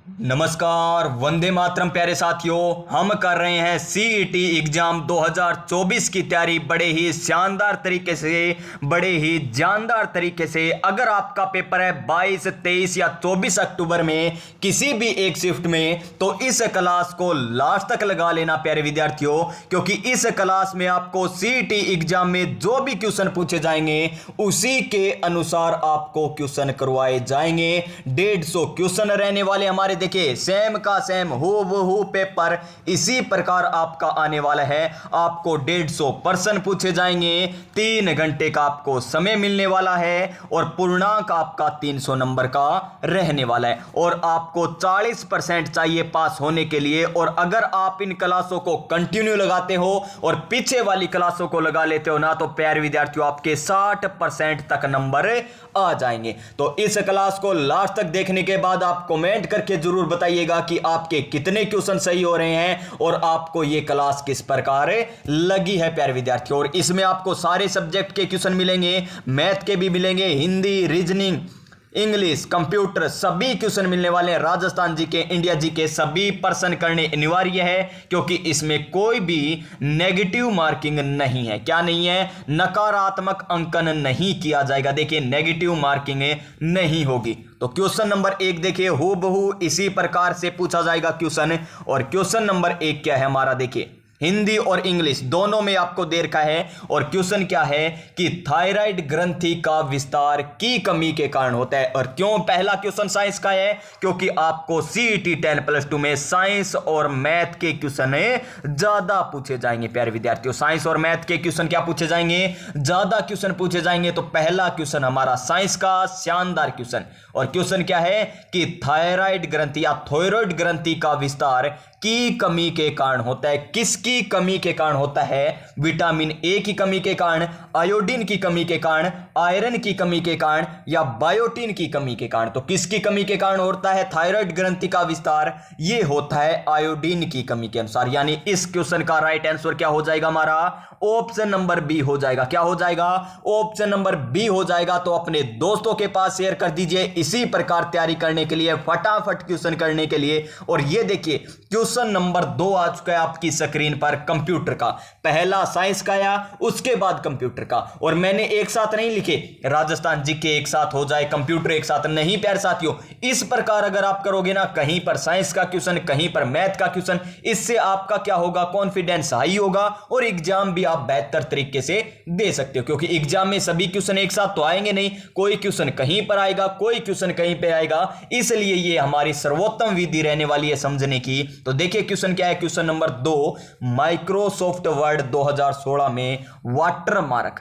नमस्कार, वंदे मातरम प्यारे साथियों। हम कर रहे हैं सीईटी एग्जाम 2024 की तैयारी बड़े ही शानदार तरीके से, बड़े ही जानदार तरीके से। अगर आपका पेपर है 22, 23 या 24 अक्टूबर में किसी भी एक शिफ्ट में, तो इस क्लास को लास्ट तक लगा लेना प्यारे विद्यार्थियों, क्योंकि इस क्लास में आपको सीईटी एग्जाम में जो भी क्वेश्चन पूछे जाएंगे उसी के अनुसार आपको क्वेश्चन करवाए जाएंगे। 150 क्वेश्चन रहने वाले हमारे। देखिए, सेम का सेम हूबहू पेपर इसी प्रकार आपका आने वाला है। आपको 150 प्रश्न पूछे जाएंगे, 3 घंटे का आपको समय मिलने वाला है और पूर्णांक आपका 300 नंबर का रहने वाला है और आपको 40% चाहिए पास होने के लिए। और अगर आप इन क्लासों को कंटिन्यू लगाते हो और पीछे वाली क्लासों को लगा लेते हो ना, तो प्यारे विद्यार्थियों आपके 60% तक नंबर आ जाएंगे। तो इस क्लास को लास्ट तक देखने के बाद आप कमेंट करके जरूर बताइएगा कि आपके कितने क्वेश्चन सही हो रहे हैं और आपको यह क्लास किस प्रकार लगी है प्यारे विद्यार्थियों। और इसमें आपको सारे सब्जेक्ट के क्वेश्चन मिलेंगे, मैथ के भी मिलेंगे, हिंदी, रीजनिंग, इंग्लिश, कंप्यूटर, सभी क्वेश्चन मिलने वाले हैं। राजस्थान जी के, इंडिया जी के सभी प्रश्न करने अनिवार्य है, क्योंकि इसमें कोई भी नेगेटिव मार्किंग नहीं है। क्या नहीं है? नकारात्मक अंकन नहीं किया जाएगा। देखिए, नेगेटिव मार्किंग नहीं होगी। तो क्वेश्चन नंबर 1 देखिए, हूबहू इसी प्रकार से पूछा जाएगा क्वेश्चन। और क्वेश्चन नंबर 1 क्या है हमारा? देखिए, हिंदी और इंग्लिश दोनों में आपको दे रखा है। और क्वेश्चन क्या है कि थायराइड ग्रंथि का विस्तार की कमी के कारण होता है। और क्यों पहला क्वेश्चन साइंस का है? क्योंकि आपको सीईटी 10+2 में साइंस और मैथ के क्वेश्चन ज्यादा पूछे जाएंगे प्यारे विद्यार्थियों। साइंस और मैथ के क्वेश्चन क्या पूछे जाएंगे? ज्यादा क्वेश्चन पूछे जाएंगे। तो पहला क्वेश्चन हमारा साइंस का शानदार क्वेश्चन। और क्वेश्चन क्या है कि थायराइड ग्रंथि या थायराइड ग्रंथि का विस्तार की कमी के कारण होता है। किसकी कमी के कारण होता है? विटामिन ए की कमी के कारण, आयोडीन की कमी के कारण, आयरन की कमी के कारण या बायोटीन की कमी के कारण। तो किसकी कमी के कारण होता है थायराइड ग्रंथि का विस्तार? यह होता है आयोडीन की कमी के अनुसार। यानी इस क्वेश्चन का राइट आंसर क्या हो जाएगा हमारा? ऑप्शन नंबर बी हो जाएगा। क्या हो जाएगा? ऑप्शन नंबर बी हो जाएगा। तो अपने दोस्तों के पास शेयर कर दीजिए इसी प्रकार तैयारी करने के लिए, फटाफट क्वेश्चन करने के लिए। और ये देखिए, क्वेश्चन नंबर 2 आ चुका है आपकी स्क्रीन पर कंप्यूटर का। पहला साइंस का आया, उसके बाद कंप्यूटर का। और मैंने एक साथ नहीं लिखे, राजस्थान जीके एक साथ हो जाए, कंप्यूटर एक साथ नहीं प्यारे साथियों। इस प्रकार अगर आप करोगे ना, कहीं पर साइंस का क्वेश्चन, कहीं पर मैथ का क्वेश्चन, इससे आपका क्या होगा? कॉन्फिडेंस हाई होगा और एग्जाम भी आप बेहतर तरीके से दे सकते हो। क्योंकि एग्जाम में सभी क्वेश्चन एक साथ तो आएंगे नहीं, कोई क्वेश्चन कहीं पर आएगा, कोई क्वेश्चन कहीं पे आएगा। इसलिए ये हमारी सर्वोत्तम विधि रहने वाली है समझने की। तो देखिए क्वेश्चन क्या है। क्वेश्चन नंबर 2, माइक्रोसॉफ्ट वर्ड 2016 में वाटरमार्क,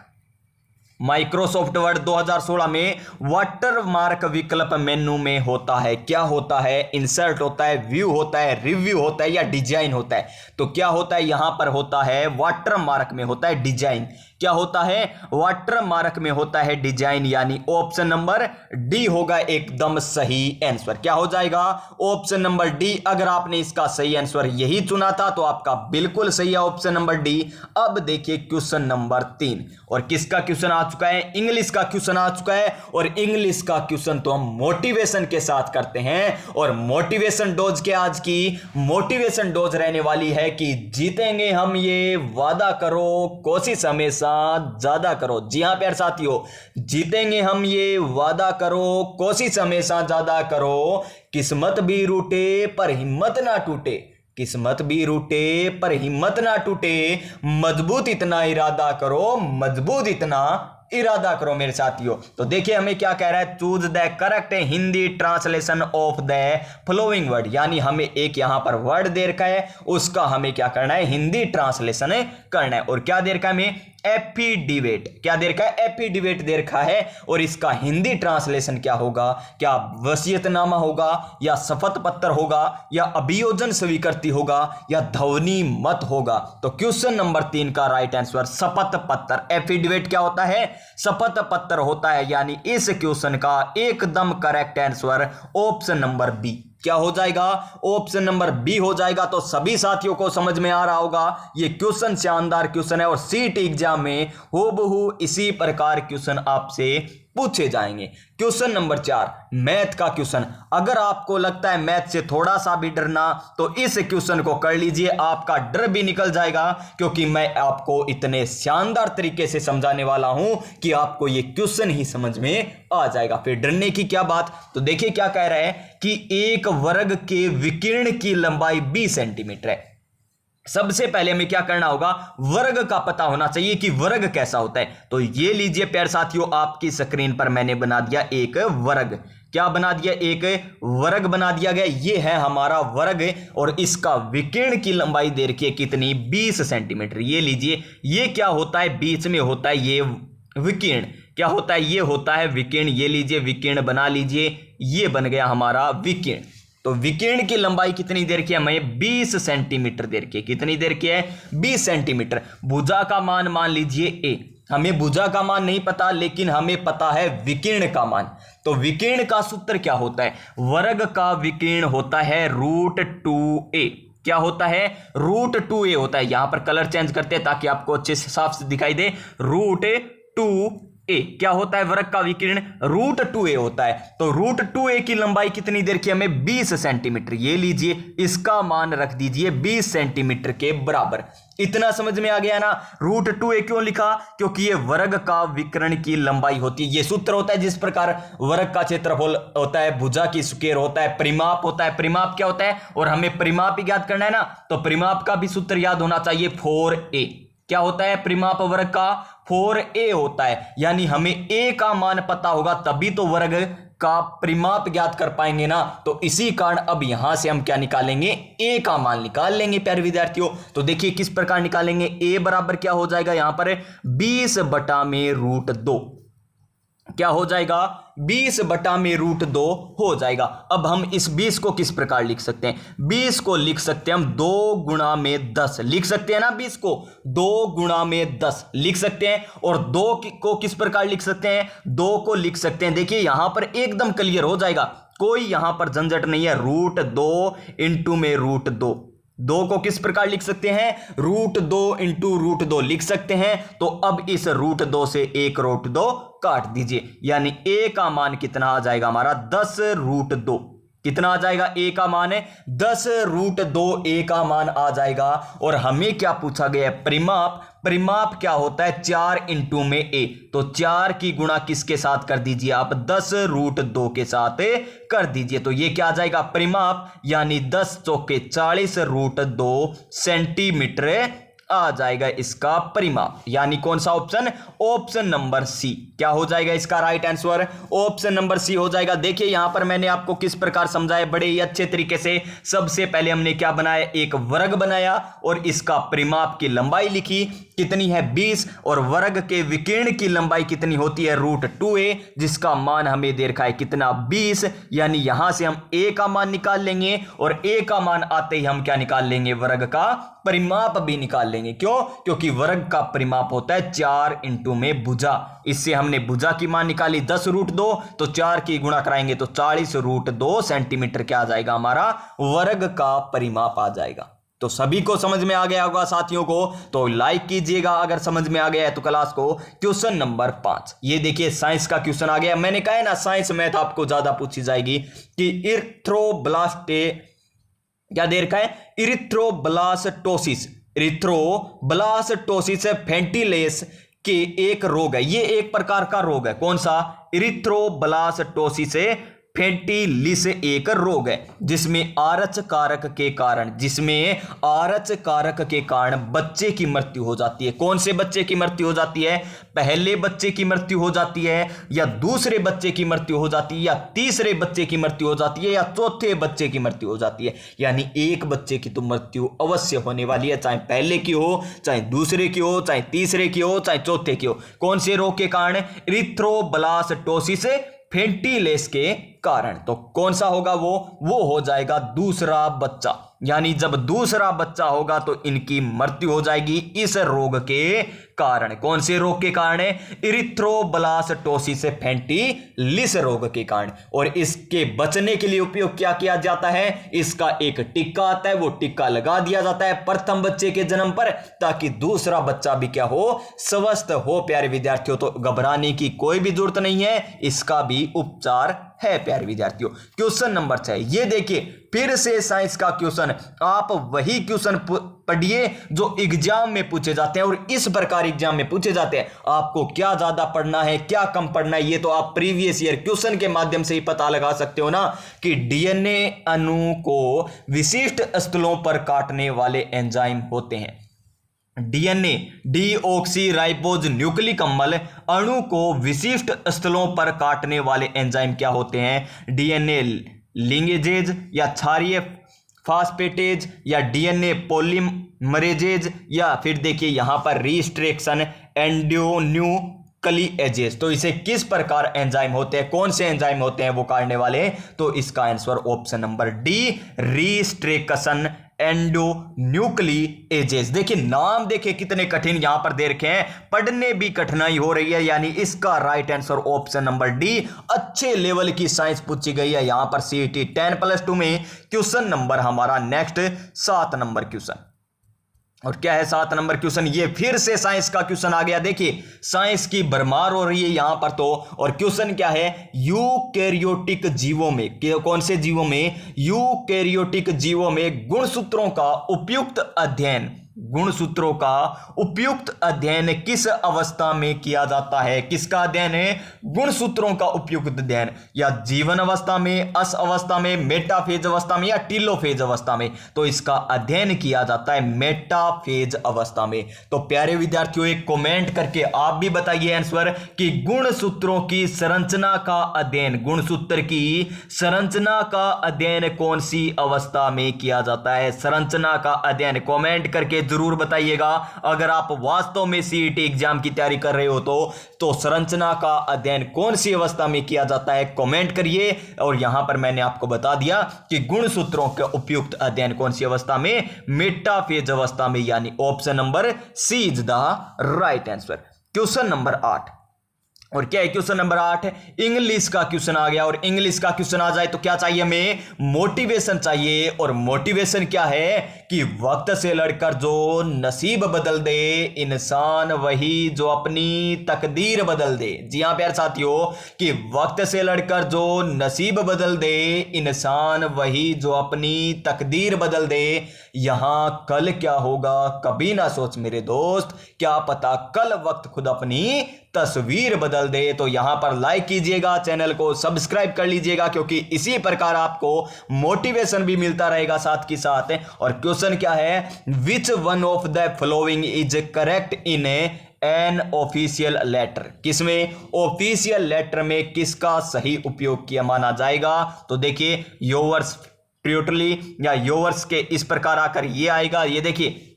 माइक्रोसॉफ्ट वर्ड 2016 में वाटरमार्क विकल्प मेनू में होता है। क्या होता है? इंसर्ट होता है, व्यू होता है, रिव्यू होता है या डिजाइन होता है? तो क्या होता है यहां पर? होता है वाटरमार्क में होता है डिजाइन। क्या होता है? वाटरमार्क में होता है डिजाइन। यानी ऑप्शन नंबर डी होगा एकदम सही आंसर। क्या हो जाएगा? Option number D. अगर आपने इसका सही आंसर यही चुना था तो आपका बिल्कुल सही है ऑप्शन नंबर डी। अब देखिए क्वेश्चन नंबर 3। और किसका क्वेश्चन आ चुका है? इंग्लिश का क्वेश्चन आ चुका है। और इंग्लिश का क्वेश्चन तो हम मोटिवेशन के साथ करते हैं। और मोटिवेशन डोज के आज की मोटिवेशन डोज रहने वाली है कि जीतेंगे हम, ये वादा करो, कोशिश हमेशा ज्यादा करो। जी हां प्यारे साथियों, जीतेंगे हम, ये वादा करो, कोशिश हमेशा ज्यादा करो। किस्मत भी रूठे पर हिम्मत ना टूटे, किस्मत भी रूठे पर हिम्मत ना टूटे, मजबूत इतना इरादा करो, मजबूत इतना इरादा करो मेरे साथियों। तो देखिए हमें क्या कह रहा है? Choose the correct Hindi translation of the following word. यानी हमें एक यहां पर वर्ड दे रखा है, उसका हमें क्या करना है? हिंदी ट्रांसलेशन करना है। और क्या दे रखा है हमें? एफिडेविट। क्या दे रखा है? एफिडेविट दे रखा है। और इसका हिंदी ट्रांसलेशन क्या होगा? क्या वसीयतनामा होगा या शपथ पत्र होगा या अभियोजन स्वीकृति होगा या ध्वनि मत होगा? तो क्वेश्चन नंबर 3 का राइट आंसर शपथ पत्र। एफिडेविट क्या होता है? शपथ पत्र होता है। यानी इस क्वेश्चन का एकदम correct answer option number B. क्या हो जाएगा? ऑप्शन नंबर बी हो जाएगा। तो सभी साथियों को समझ में आ रहा होगा, ये क्वेश्चन शानदार क्वेश्चन है और सीईटी एग्जाम में हूबहू इसी प्रकार क्वेश्चन आपसे पूछे जाएंगे। क्वेश्चन नंबर 4 मैथ का क्वेश्चन। अगर आपको लगता है मैथ से थोड़ा सा भी डरना तो इस क्वेश्चन को कर लीजिए, आपका डर भी निकल जाएगा, क्योंकि मैं आपको इतने शानदार तरीके से समझाने वाला हूं कि आपको यह क्वेश्चन ही समझ में आ जाएगा। फिर डरने की क्या बात। तो देखिए क्या कह रहा है कि एक वर्ग के विकिरण की लंबाई 20 सेंटीमीटर है। सबसे पहले हमें क्या करना होगा, वर्ग का पता होना चाहिए कि वर्ग कैसा होता है। तो ये लीजिए प्यारे साथियों, आपकी स्क्रीन पर मैंने बना दिया एक वर्ग। क्या बना दिया, एक वर्ग बना दिया गया। ये है हमारा वर्ग और इसका विकिरण की लंबाई दे रखी है कितनी, 20 सेंटीमीटर। ये लीजिए, ये क्या होता है, बीच में होता है ये विकिरण। क्या होता है, ये होता है विकिरण। ये लीजिए विकिरण बना लीजिए, ये बन गया हमारा विकिरण। तो विकिरण की लंबाई कितनी देर की है, हमें 20 सेंटीमीटर देर की। कितनी देर की है, 20 सेंटीमीटर। भुजा का मान लीजिए ए। हमें भुजा का मान नहीं पता, लेकिन हमें पता है विकिरण का मान। तो विकिरण का सूत्र क्या होता है, वर्ग का विकिरण होता है √2a। क्या होता है, √2a होता है। यहां पर कलर चेंज करते हैं ताकि आपको अच्छे से साफ से दिखाई दे। √2a क्या होता है, वर्ग का विकिरण √2a होता है। तो √2a की लंबाई कितनी देर की, हमें 20 सेंटीमीटर। ये लीजिए, इसका मान रख दीजिए 20 सेंटीमीटर के बराबर। इतना समझ में आ गया ना। √2a क्यों लिखा, क्योंकि ये वर्ग का विकिरण की लंबाई होती है। ये सूत्र होता है जिस प्रकार वर्ग का क्षेत्रफल होता है, भुजा की स्क्वायर होता है, परिमाप होता है। परिमाप क्या होता है, और हमें परिमाप ही याद करना है ना, तो परिमाप का भी सूत्र याद होना चाहिए 4a। क्या होता है परिमाप वर्ग का, 4a होता है। यानी हमें a का मान पता होगा तभी तो वर्ग का परिमाप ज्ञात कर पाएंगे ना। तो इसी कारण अब यहां से हम क्या निकालेंगे, a का मान निकाल लेंगे प्यारे विद्यार्थियों। तो देखिए किस प्रकार निकालेंगे, a बराबर क्या हो जाएगा, यहां पर 20/√2। क्या हो जाएगा, 20/√2 हो जाएगा। अब हम इस 20 को किस प्रकार लिख सकते हैं, 20 को लिख सकते हैं हम 2×10 लिख सकते हैं ना। 20 को 2×10 लिख सकते हैं। और 2 को किस प्रकार लिख सकते हैं, 2 को लिख सकते हैं, देखिए यहां पर एकदम क्लियर हो जाएगा, कोई यहां पर झंझट नहीं है। √2 इंटू में √2, 2 को किस प्रकार लिख सकते हैं, √2 इंटू √2 लिख सकते हैं। तो अब इस √2 से एक √2 काट दीजिए, यानी a का मान कितना आ जाएगा हमारा, 10√2। कितना आ जाएगा, a का मान है 10√2, a का मान आ जाएगा। और हमें क्या पूछा गया है, परिमाप। परिमाप क्या होता है, 4 इंटू में a। तो 4 की गुणा किसके साथ कर दीजिए आप, 10√2 के साथ कर दीजिए। तो ये क्या आ जाएगा परिमाप, यानी 10 चौके 40√2 सेंटीमीटर आ जाएगा इसका परिमाप। यानी कौन सा ऑप्शन, ऑप्शन नंबर सी। क्या हो जाएगा इसका right answer, option number C हो जाएगा। देखिए यहां पर मैंने आपको किस प्रकार समझाया, बड़े ही अच्छे तरीके से। सबसे पहले हमने क्या बनाया, एक वर्ग बनाया और इसका परिमाप की लंबाई लिखी, कितनी है 20, और वर्ग के विकिरण की लंबाई कितनी होती है, √2a, जिसका मान हमें दे रखा है कितना, 20। यानी यहां से हम a का मान निकाल लेंगे और a का मान आते ही हम क्या निकाल लेंगे, वर्ग का परिमाप भी निकाल लेंगे। क्यों, क्योंकि वर्ग का परिमाप होता है 4 इंटू में भुजा। इससे हमने भुजा की मान निकाली 10√2, तो 4 की गुणा कराएंगे तो 40√2 सेंटीमीटर क्या आ जाएगा, हमारा वर्ग का परिमाप आ जाएगा। तो सभी को समझ में आ गया होगा साथियों को, तो लाइक कीजिएगा अगर समझ में आ गया है तो क्लास को। क्वेश्चन नंबर 5, ये देखिए साइंस का क्वेश्चन आ गया। मैंने कहा है ना साइंस मैथ आपको ज्यादा पूछी जाएगी कि इरिथ्रोब्लास्टे क्या दे रखा है, इरिथ्रोब्लास्टोसिस। इरिथ्रोब्लास्टोसिस फेंटिलेस के एक रोग है, ये एक प्रकार का रोग है। कौन सा, इरिथ्रोब्लास्टोसिस फेंटिलिस एक रोग है जिसमें आरच कारक के कारण बच्चे की मृत्यु हो जाती है। कौन से बच्चे की मृत्यु हो जाती है, पहले बच्चे की मृत्यु हो जाती है, या दूसरे बच्चे की मृत्यु हो जाती है, या तीसरे बच्चे की मृत्यु हो जाती है, या चौथे बच्चे की मृत्यु हो जाती है। यानी एक बच्चे की तो मृत्यु अवश्य होने वाली है, चाहे पहले की हो, चाहे दूसरे की हो, चाहे तीसरे की हो, चाहे चौथे की हो। कौन से रोग के कारण, इरिथ्रोब्लास्टोसिस फेंटिलेस के कारण। तो कौन सा होगा वो हो जाएगा दूसरा बच्चा, यानी जब दूसरा बच्चा होगा तो इनकी मृत्यु हो जाएगी इस रोग के कारण। कौन से रोग के कारण है? इरिथ्रोब्लास्टोसिस इन्फेंटिलिस रोग के कारण। और इसके बचने के लिए उपयोग क्या किया जाता है? इसका एक टीका आता है, वो टीका लगा दिया जाता है प्रथम बच्चे के जन्म पर, ताकि दूसरा बच्चा भी क्या हो? स्वस्थ हो। प्यारे विद्यार्थियों, तो घबराने की कोई भी जरूरत नहीं है, इसका भी उपचार है। प्यारे विद्यार्थियों, क्वेश्चन नंबर 6, ये देखिए फिर से साइंस का क्वेश्चन। आप वही क्वेश्चन पढ़िए जो एग्जाम में पूछे जाते हैं, और इस प्रकार एग्जाम में पूछे जाते हैं। आपको क्या ज्यादा पढ़ना है, क्या कम पढ़ना है, ये तो आप प्रीवियस ईयर क्वेश्चन के माध्यम से ही पता लगा सकते हो ना, कि डीएनए अणु को विशिष्ट स्थलों पर काटने वाले एंजाइम होते हैं। डीएनए डीऑक्सीराइबोज न्यूक्लिक अम्ल अणु को विशिष्ट स्थलों पर काटने वाले एंजाइम क्या होते हैं? डीएनए लिंगेजेज या क्षारीय फास्फेटेज या डीएनए पॉलीमरेजेज, या फिर देखिए यहां पर रिस्ट्रिक्शन एंडोन्यूक्लिएजेज। तो इसे किस प्रकार एंजाइम होते हैं, कौन से एंजाइम होते हैं वो काटने वाले? तो इसका answer option number D, restriction endonucleases. देखिए नाम देखिए कितने कठिन यहां पर दे रखे हैं, पढ़ने भी कठिनाई हो रही है, यानी इसका right answer option number D. अच्छे लेवल की साइंस पूछी गई है यहां पर सीईटी 10+2 में। क्वेश्चन नंबर हमारा नेक्स्ट 7 नंबर क्वेश्चन, और क्या है 7 नंबर क्वेश्चन? ये फिर से साइंस का क्वेश्चन आ गया। देखिए साइंस की भरमार हो रही है यहां पर तो। और क्वेश्चन क्या है? यूकैरियोटिक जीवों में, कौन से जीवों में? यूकैरियोटिक जीवों में गुणसूत्रों का उपयुक्त अध्ययन, गुणसूत्रों का उपयुक्त अध्ययन किस अवस्था में किया जाता है? किसका अध्ययन है? गुणसूत्रों का उपयुक्त अध्ययन, या जीवन अवस्था में, अस अवस्था में, मेटाफेज अवस्था में, या टीलोफेज अवस्था में? तो इसका अध्ययन किया जाता है मेटाफेज अवस्था में। तो प्यारे विद्यार्थियों, एक कमेंट करके आप भी बताइए आंसर कि गुणसूत्रों की संरचना का अध्ययन, गुणसूत्र की संरचना का अध्ययन कौन सी अवस्था में किया जाता है? संरचना का अध्ययन कमेंट करके जरूर बताइएगा। अगर आप वास्तव में सीईटी एग्जाम की तैयारी कर रहे हो तो संरचना का अध्ययन कौन सी अवस्था में किया जाता है कमेंट करिए। और यहां पर मैंने आपको बता दिया कि गुणसूत्रों का उपयुक्त अध्ययन कौन सी अवस्था में? मेटाफेज अवस्था में, यानी option number C is the right answer. Question number 8, और क्या है क्वेश्चन नंबर 8? इंग्लिश का क्वेश्चन आ गया। और इंग्लिश का क्वेश्चन आ जाए तो क्या चाहिए हमें? मोटिवेशन चाहिए। और मोटिवेशन क्या है? कि वक्त से लड़कर जो नसीब बदल दे इंसान वही जो अपनी तकदीर बदल दे। जी हां प्यारे साथियों, कि वक्त से लड़कर जो नसीब बदल दे इंसान वही जो अपनी तकदीर बदल दे। यहां कल क्या होगा कभी ना सोच मेरे दोस्त, क्या पता कल वक्त खुद अपनी तस्वीर बदल दे। तो यहां पर लाइक कीजिएगा, चैनल को सब्सक्राइब कर लीजिएगा, क्योंकि इसी प्रकार आपको मोटिवेशन भी मिलता रहेगा साथ के साथ। और क्वेश्चन क्या है? Which one of the following is correct in an official letter? किसमें? ऑफिशियल लेटर में किसका सही उपयोग किया माना जाएगा? तो देखिए योवर्स ट्रूली या योवर्स के इस प्रकार आकर ये आएगा। ये देखिए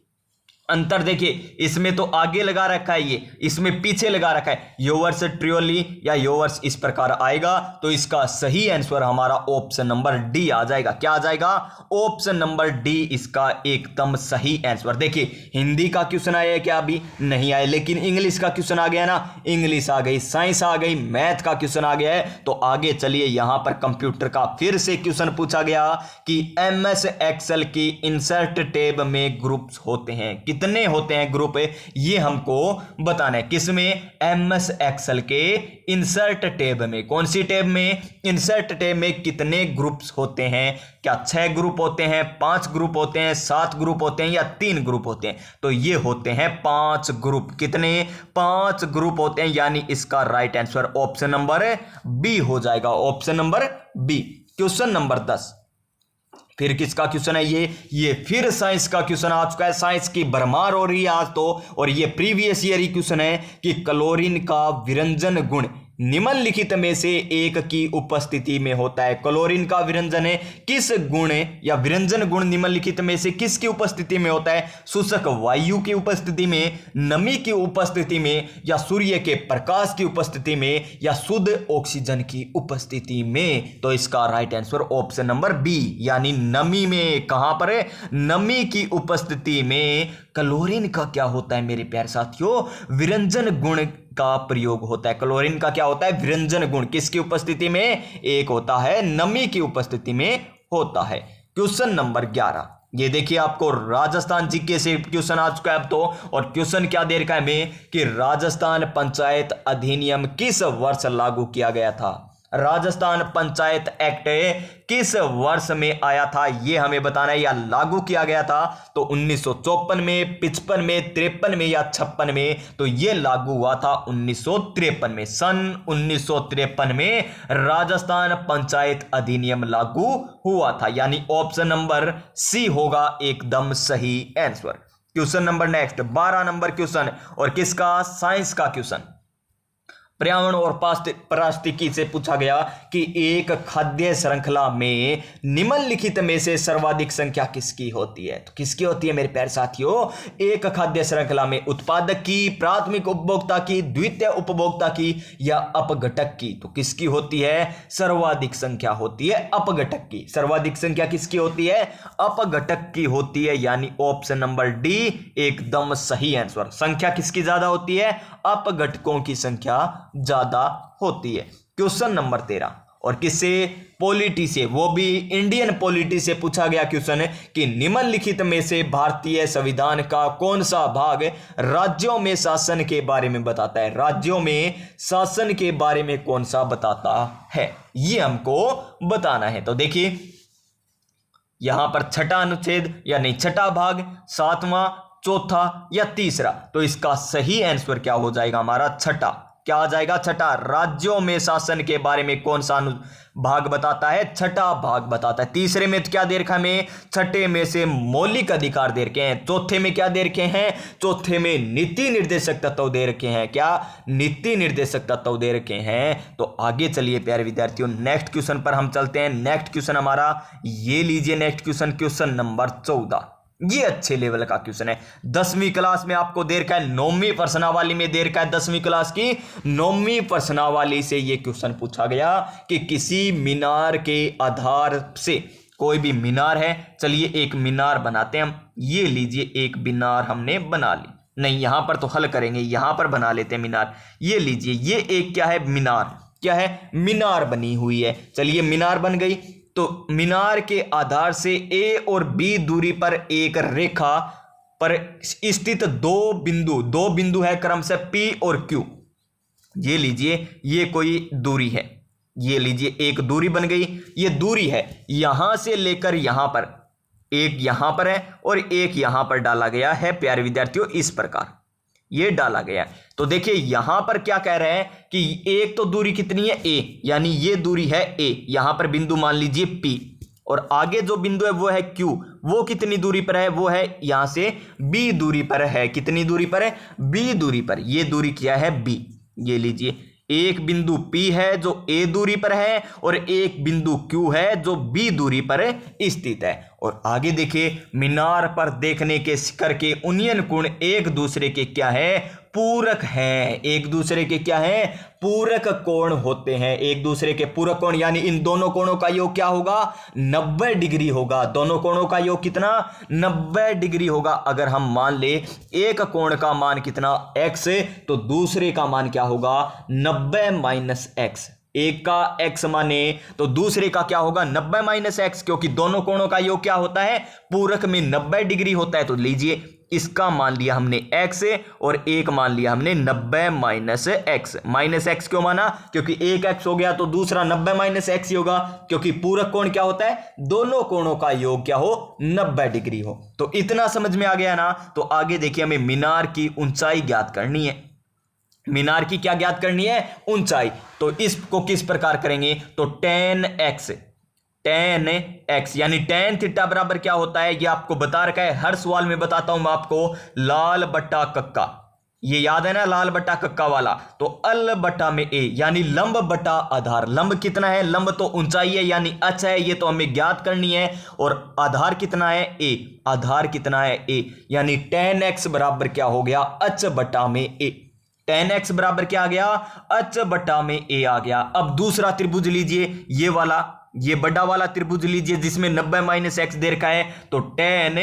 अंतर देखिए, इसमें तो आगे लगा रखा है, ये इसमें पीछे लगा रखा है। योवर्स ट्रियोली या योवर्स इस प्रकार आएगा। तो इसका सही आंसर हमारा ऑप्शन नंबर डी आ जाएगा। क्या आ जाएगा? ऑप्शन नंबर डी इसका एकदम सही आंसर। देखिए हिंदी का क्वेश्चन आया है क्या? अभी नहीं आया, लेकिन इंग्लिश का क्वेश्चन आ गया ना। इंग्लिश आ गई, साइंस आ गई, मैथ का क्वेश्चन आ गया है। तो आगे चलिए, यहां पर कंप्यूटर का फिर से क्वेश्चन पूछा गया कि MS एक्सेल की इंसर्ट टैब में ग्रुप्स होते हैं। कितने होते हैं ग्रुप? ये हमको बताना है। किसमें? MS एक्सेल के इंसर्ट टैब में। कौन सी टैब में? इंसर्ट टैब में कितने ग्रुप्स होते हैं? क्या 6 ग्रुप होते हैं, 5 ग्रुप होते हैं, 7 ग्रुप होते हैं, या 3 ग्रुप होते हैं? तो ये होते हैं 5 ग्रुप। कितने? 5 ग्रुप होते हैं, यानी इसका right answer option number B हो जाएगा। Option number B. Question number 10, फिर किसका क्वेश्चन है? ये फिर साइंस का क्वेश्चन आ चुका है। साइंस की भरमार हो रही है आज तो। और ये प्रीवियस ईयर ही क्वेश्चन है कि क्लोरीन का विरंजन गुण निम्नलिखित में से एक की उपस्थिति में होता है। क्लोरीन का विरंजन है किस गुण या विरंजन गुण निम्नलिखित में से किसकी उपस्थिति में होता है? शुष्क वायु की उपस्थिति में, नमी की उपस्थिति में, या सूर्य के प्रकाश की उपस्थिति में, या शुद्ध ऑक्सीजन की उपस्थिति में। तो इसका right answer option number B यानी नमी में। कहां पर है? नमी की उपस्थिति में क्लोरीन का क्या होता है मेरे प्यारे साथियों? विरंजन गुण का प्रयोग होता है। क्लोरीन का क्या होता है? विरंजन गुण। किसकी उपस्थिति में? एक होता है नमी की उपस्थिति में होता है। क्वेश्चन नंबर 11, ये देखिए आपको राजस्थान जीके से क्वेश्चन आ चुका है अब तो। और क्वेश्चन क्या दे रखा है हमें कि राजस्थान पंचायत अधिनियम किस वर्ष लागू किया गया था? राजस्थान पंचायत एक्ट किस वर्ष में आया था ये हमें बताना है, या लागू किया गया था। तो 1954 में, 55 में, 53 में या 56 में? तो ये लागू हुआ था 1953 में। सन 1953 में राजस्थान पंचायत अधिनियम लागू हुआ था, यानी ऑप्शन नंबर सी होगा एकदम सही answer. Question number next 12 number question, और किसका? साइंस का क्वेश्चन। पर्यावरण और पारिस्थितिकी से पूछा गया कि एक खाद्य श्रृंखला में निम्नलिखित में से सर्वाधिक संख्या किसकी होती है? तो किसकी होती है मेरे प्यारे साथियों? एक खाद्य श्रृंखला में उत्पादक की, प्राथमिक उपभोक्ता की, द्वितीय उपभोक्ता की, या अपघटक की? तो किसकी होती है? सर्वाधिक संख्या होती है अपघटक की। सर्वाधिक संख्या किसकी होती है? अपघटक की होती है, यानी ऑप्शन नंबर डी एकदम सही आंसर। संख्या किसकी ज्यादा होती है? अपघटकों की संख्या ज्यादा होती है। क्वेश्चन नंबर 13, और किससे? पॉलिटी से, वो भी इंडियन पॉलिटी से पूछा गया क्वेश्चन है कि निम्नलिखित में से भारतीय संविधान का कौन सा भाग राज्यों में शासन के बारे में बताता है? राज्यों में शासन के बारे में कौन सा बताता है, ये हमको बताना है। तो देखिए यहां पर छठा अनुच्छेद यानी छठा भाग, सातवां, चौथा या तीसरा? तो इसका सही आंसर क्या हो जाएगा हमारा? छठा। क्या आ जाएगा? छठा। राज्यों में शासन के बारे में कौन सा भाग बताता है? छठा भाग बताता है। तीसरे में तो क्या दे रखा है? छठे में से मौलिक अधिकार दे रखे हैं। चौथे में क्या दे रखे हैं? चौथे में नीति निर्देशक तत्व दे रखे हैं। क्या? नीति निर्देशक तत्व दे रखे हैं। तो आगे चलिए प्यारे विद्यार्थियों, नेक्स्ट क्वेश्चन पर हम चलते हैं। नेक्स्ट क्वेश्चन हमारा ये लीजिए, नेक्स्ट क्वेश्चन, क्वेश्चन नंबर 14। ये अच्छे लेवल का क्वेश्चन है। 10वीं क्लास में आपको दे रखा है, 9वीं प्रश्नावली में दे रखा है, 10वीं क्लास की 9वीं प्रश्नावली से ये क्वेश्चन पूछा गया कि किसी मीनार के आधार से, कोई भी मीनार है, चलिए एक मीनार बनाते हैं हम। ये लीजिए एक मीनार हमने बना ली। नहीं, यहां पर तो हल करेंगे, यहां पर बना लेते हैं मीनार। ये लीजिए, ये एक क्या है? मीनार। क्या है? मीनार बनी हुई है। चलिए मीनार बन गई। तो मीनार के आधार से ए और बी दूरी पर एक रेखा पर स्थित दो बिंदु है क्रमशः पी और क्यू। ये लीजिए, ये कोई दूरी है। ये लीजिए एक दूरी बन गई। ये दूरी है यहां से लेकर यहां पर, एक यहां पर है और एक यहां पर डाला गया है प्यारे विद्यार्थियों। इस प्रकार ये डाला गया। तो देखिए यहां पर क्या कह रहे हैं कि एक तो दूरी कितनी है? ए, यानी ये दूरी है ए। यहां पर बिंदु मान लीजिए पी, और आगे जो बिंदु है वो है क्यू। वो कितनी दूरी पर है? वो है यहां से बी दूरी पर है। कितनी दूरी पर है? बी दूरी पर। ये दूरी क्या है? बी। ये लीजिए एक बिंदु P है जो A दूरी पर है, और एक बिंदु Q है जो B दूरी पर स्थित है। और आगे देखिए, मीनार पर देखने के शिखर के उन्नयन कोण एक दूसरे के क्या है? पूरक हैं। एक दूसरे के क्या है? पूरक कोण होते हैं। एक दूसरे के पूरक कोण, यानी इन दोनों कोणों का योग क्या होगा? 90 डिग्री होगा। दोनों कोणों का योग कितना? 90 डिग्री होगा। अगर हम मान ले एक कोण का मान कितना? x, तो दूसरे का मान क्या होगा? 90 माइनस एक्स। एक का x माने तो दूसरे का क्या होगा? 90 माइनस एक्स, क्योंकि दोनों कोणों का योग क्या होता है? पूरक में 90 डिग्री होता है। तो लीजिए इसका मान लिया हमने x और एक मान लिया हमने 90 माइनस एक्स। माइनस एक्स क्यों माना? क्योंकि एक x हो गया तो दूसरा 90 माइनस एक्स ही होगा, क्योंकि पूरक कोण क्या होता है? दोनों कोणों का योग क्या हो? 90 डिग्री हो। तो इतना समझ में आ गया ना। तो आगे देखिए, हमें मीनार की ऊंचाई ज्ञात करनी है। मीनार की क्या ज्ञात करनी है? ऊंचाई। तो इसको किस प्रकार करेंगे? तो tan x यानी tan थीटा बराबर क्या होता है? ये आपको बता रखा है, हर सवाल में बताता हूं मैं आपको, लाल बट्टा कक्का। ये याद है ना, लाल बटा कक्का वाला। तो अल बटा में ए यानी लंब बटा आधार। लंब कितना है, लंब तो ऊंचाई है यानी अच है, ये तो हमें ज्ञात करनी है। और आधार कितना है, ए। आधार कितना है, ए, यानी tan x बराबर क्या हो गया, अच बटा में ए। tan x बराबर क्या आ गया, अच बटा में ए आ गया। अब दूसरा त्रिभुज लीजिए, ये वाला, ये बड़ा वाला त्रिभुज लीजिए जिसमें 90 माइनस एक्स दे रखा है। तो tan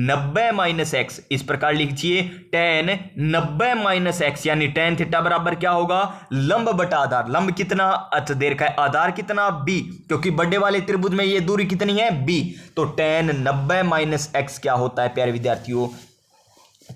90 माइनस एक्स इस प्रकार लिखिए, tan 90 माइनस एक्स यानी tan थीटा बराबर क्या होगा, लंब बटा आधार। लंब कितना, अच दे रखा है, आधार कितना, b, क्योंकि बड़े वाले त्रिभुज में ये दूरी कितनी है, b। तो tan 90 माइनस एक्स क्या होता है प्यारे विद्यार्थियों,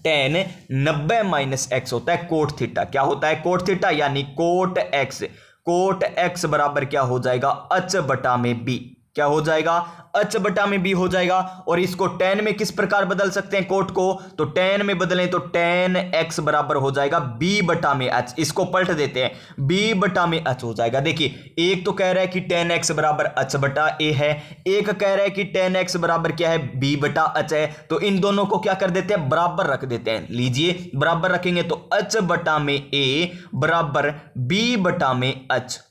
tan 90 माइनस एक्स होता है कोट थीटा। क्या होता है, कोट थीटा, यानी कोट एक्स। कोट एक्स बराबर क्या हो जाएगा, अच बटा में बी। क्या हो जाएगा, अच बटा में बी हो जाएगा। और इसको tan में किस प्रकार बदल सकते हैं कोट को, तो tan में बदलें तो tan x बराबर हो जाएगा b बटा में h। इसको पलट देते हैं, b बटा में h हो जाएगा। देखिए, एक तो कह रहा है कि tan x बराबर h बटा a है, एक कह रहा है कि tan x बराबर क्या है, b बटा h है। तो इन दोनों को क्या कर देते हैं, बराबर रख देते हैं। लीजिए, बराबर रखेंगे तो h बटा में a बराबर b बटा में h।